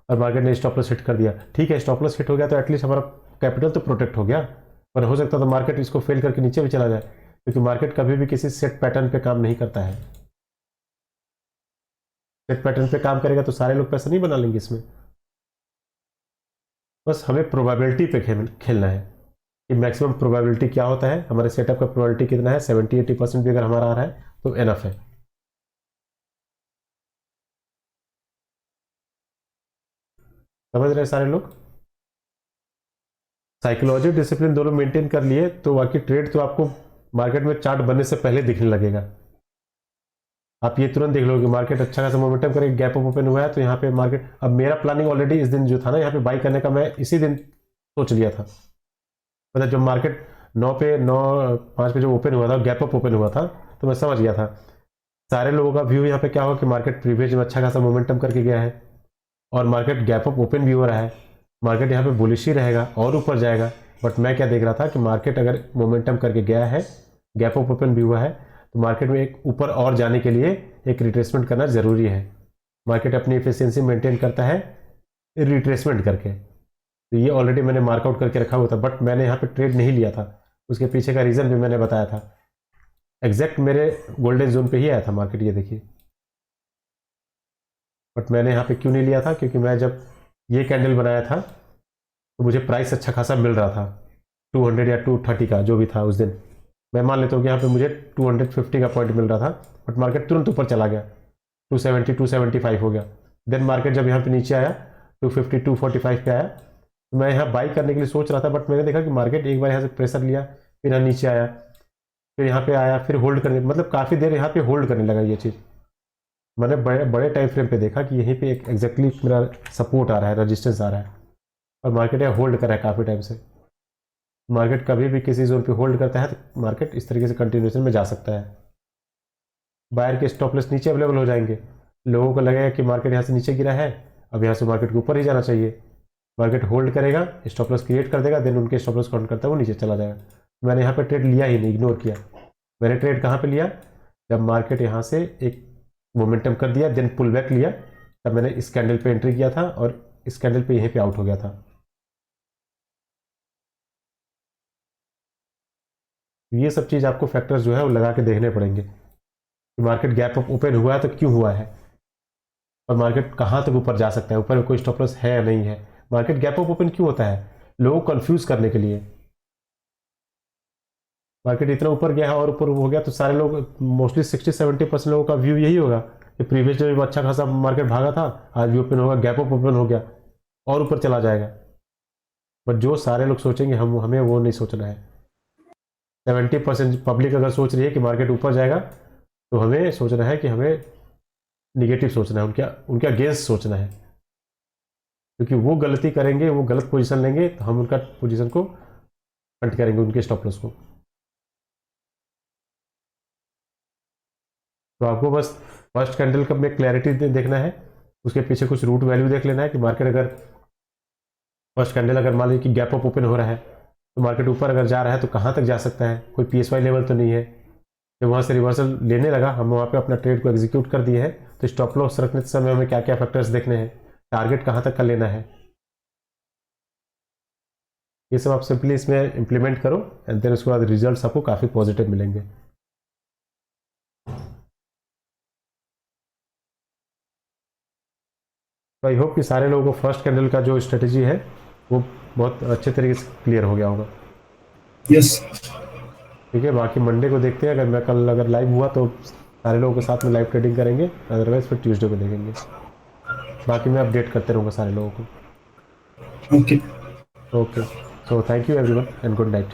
और मार्केट ने स्टॉप लॉस हिट कर दिया। ठीक है, स्टॉप लॉस हिट हो गया तो एटलीस्ट हमारा कैपिटल तो प्रोटेक्ट हो गया, पर हो सकता तो मार्केट इसको फेल करके नीचे भी चला जाए, क्योंकि मार्केट कभी भी किसी सेट पैटर्न पे काम नहीं करता है। सेट पैटर्न पे काम करेगा तो सारे लोग पैसा नहीं बना लेंगे इसमें। बस हमें प्रोबेबिलिटी पे खेलना है कि मैक्सिमम प्रोबेबिलिटी क्या होता है, हमारे सेटअप का प्रोबेबिलिटी कितना है, 70-80% भी अगर हमारा आ रहा है तो एनफ है। समझ रहे हैं सारे लोग? साइकोलॉजी डिसिप्लिन दोनों मेंटेन कर लिए तो बाकी ट्रेड तो आपको मार्केट में चार्ट बनने से पहले दिखने लगेगा। आप ये तुरंत देख लोगे मार्केट अच्छा खासा मोमेंटम करेगा, गैप अप ओपन हुआ है तो यहाँ पे मार्केट, अब मेरा प्लानिंग ऑलरेडी इस दिन जो था ना यहाँ पे बाई करने का, मैं इसी दिन सोच लिया था। मतलब जब मार्केट 9:05 पे जो ओपन हुआ था, गैप अप ओपन हुआ था, तो मैं समझ गया था सारे लोगों का व्यू यहाँ पे क्या होगा कि मार्केट प्रीवियस में अच्छा खासा मोमेंटम करके गया है और मार्केट गैप अप ओपन भी हो रहा है, मार्केट यहाँ पे बुलिश ही रहेगा और ऊपर जाएगा। बट मैं क्या देख रहा था कि मार्केट अगर मोमेंटम करके गया है, गैप अप ओपन भी हुआ है, तो मार्केट में एक ऊपर और जाने के लिए एक रिट्रेसमेंट करना जरूरी है। मार्केट अपनी एफिशिएंसी मेंटेन करता है रिट्रेसमेंट करके, तो ये ऑलरेडी मैंने मार्कआउट करके रखा हुआ था। बट मैंने यहाँ पे ट्रेड नहीं लिया था, उसके पीछे का रीज़न भी मैंने बताया था। एग्जैक्ट मेरे गोल्डन जोन पे ही आया था मार्केट, ये देखिए। बट मैंने यहाँ पे क्यों नहीं लिया था, क्योंकि मैं जब ये कैंडल बनाया था तो मुझे प्राइस अच्छा खासा मिल रहा था, 200 या 230 का जो भी था उस दिन। मैं मान लेता हूँ कि यहाँ पे मुझे 250 का पॉइंट मिल रहा था, बट मार्केट तुरंत ऊपर चला गया, 270 275 हो गया। देन मार्केट जब यहाँ पे नीचे आया 250 245 पे आया, तो मैं यहाँ बाई करने के लिए सोच रहा था। बट मैंने देखा कि मार्केट एक बार यहाँ से प्रेशर लिया, फिर यहाँ नीचे आया, फिर यहाँ पे आया, फिर होल्ड करने, मतलब काफ़ी देर यहाँ पे होल्ड करने लगा। ये चीज़ मैंने बड़े टाइम फ्रेम पे देखा कि यहीं पे एक एग्जैक्टली मेरा सपोर्ट आ रहा है, रजिस्टेंस आ रहा है, और मार्केट यहाँ होल्ड कर रहा है काफ़ी टाइम से। मार्केट कभी भी किसी जोन पे होल्ड करता है तो मार्केट इस तरीके से कंटिन्यूएशन में जा सकता है। बायर के स्टॉप लॉस नीचे अवेलेबल हो जाएंगे, लोगों को लगेगा कि मार्केट यहाँ से नीचे गिरा है, अब यहाँ से मार्केट के ऊपर ही जाना चाहिए। मार्केट होल्ड करेगा, स्टॉप लॉस क्रिएट कर देगा, देन उनके स्टॉप लॉस काउंट करता है वो नीचे चला जाएगा। मैंने यहाँ पे ट्रेड लिया ही नहीं, इग्नोर किया। मैंने ट्रेड कहाँ पे लिया, जब मार्केट यहाँ से एक मोमेंटम कर दिया, देन पुल बैक लिया, तब मैंने इस कैंडल पे एंट्री किया था और इस कैंडल पे यहीं पे आउट हो गया था। ये सब चीज़ आपको फैक्टर्स जो है वो लगा के देखने पड़ेंगे कि मार्केट गैप अप ओपन हुआ है तो क्यों हुआ है, और मार्केट कहाँ तक ऊपर जा सकता है, ऊपर में कोई स्टॉप लॉस है या नहीं है। मार्केट गैप अप ओपन क्यों होता है, लोगों को कंफ्यूज करने के लिए। मार्केट इतना ऊपर गया है और ऊपर हो गया तो सारे लोग, मोस्टली 60-70% लोगों का व्यू यही होगा कि प्रीवियस डे में अच्छा खासा मार्केट भागा था, आज भी ओपन होगा, गैप अप ओपन हो गया और ऊपर चला जाएगा। बट जो सारे लोग सोचेंगे हमें वो नहीं सोचना है। 70% पब्लिक अगर सोच रही है कि मार्केट ऊपर जाएगा तो हमें सोचना है कि हमें निगेटिव सोचना है, उनके अगेंस्ट सोचना है, क्योंकि वो गलती करेंगे, वो गलत पोजीशन लेंगे तो हम उनका पोजीशन को कट करेंगे, उनके स्टॉप लॉस को। तो आपको बस फर्स्ट कैंडल का में क्लैरिटी देखना है, उसके पीछे कुछ रूट वैल्यू देख लेना है कि मार्केट अगर फर्स्ट कैंडल अगर मान लीजिए कि गैप अप ओपन हो रहा है तो मार्केट ऊपर अगर जा रहा है तो कहाँ तक जा सकता है, कोई PSY लेवल तो नहीं है। जब वहाँ से रिवर्सल लेने लगा, हम वहाँ पे अपना ट्रेड को एग्जीक्यूट कर दिए हैं तो स्टॉप लॉस रखने समय हमें क्या क्या फैक्टर्स देखने हैं, टारगेट कहाँ तक का लेना है, ये सब आप सिंपली इसमें इम्प्लीमेंट करो एंड देन उसके बाद रिजल्ट्स आपको काफ़ी पॉजिटिव मिलेंगे। तो आई होप कि सारे लोगों को फर्स्ट कैंडल का जो स्ट्रेटेजी है वो बहुत अच्छे तरीके से क्लियर हो गया होगा। यस। ठीक है, बाकी मंडे को देखते हैं, अगर मैं कल अगर लाइव हुआ तो सारे लोगों के साथ में लाइव ट्रेडिंग करेंगे, अदरवाइज फिर ट्यूसडे को देखेंगे। बाकी मैं अपडेट करते रहूँगा सारे लोगों को। Okay. Okay, so thank you everyone and good night.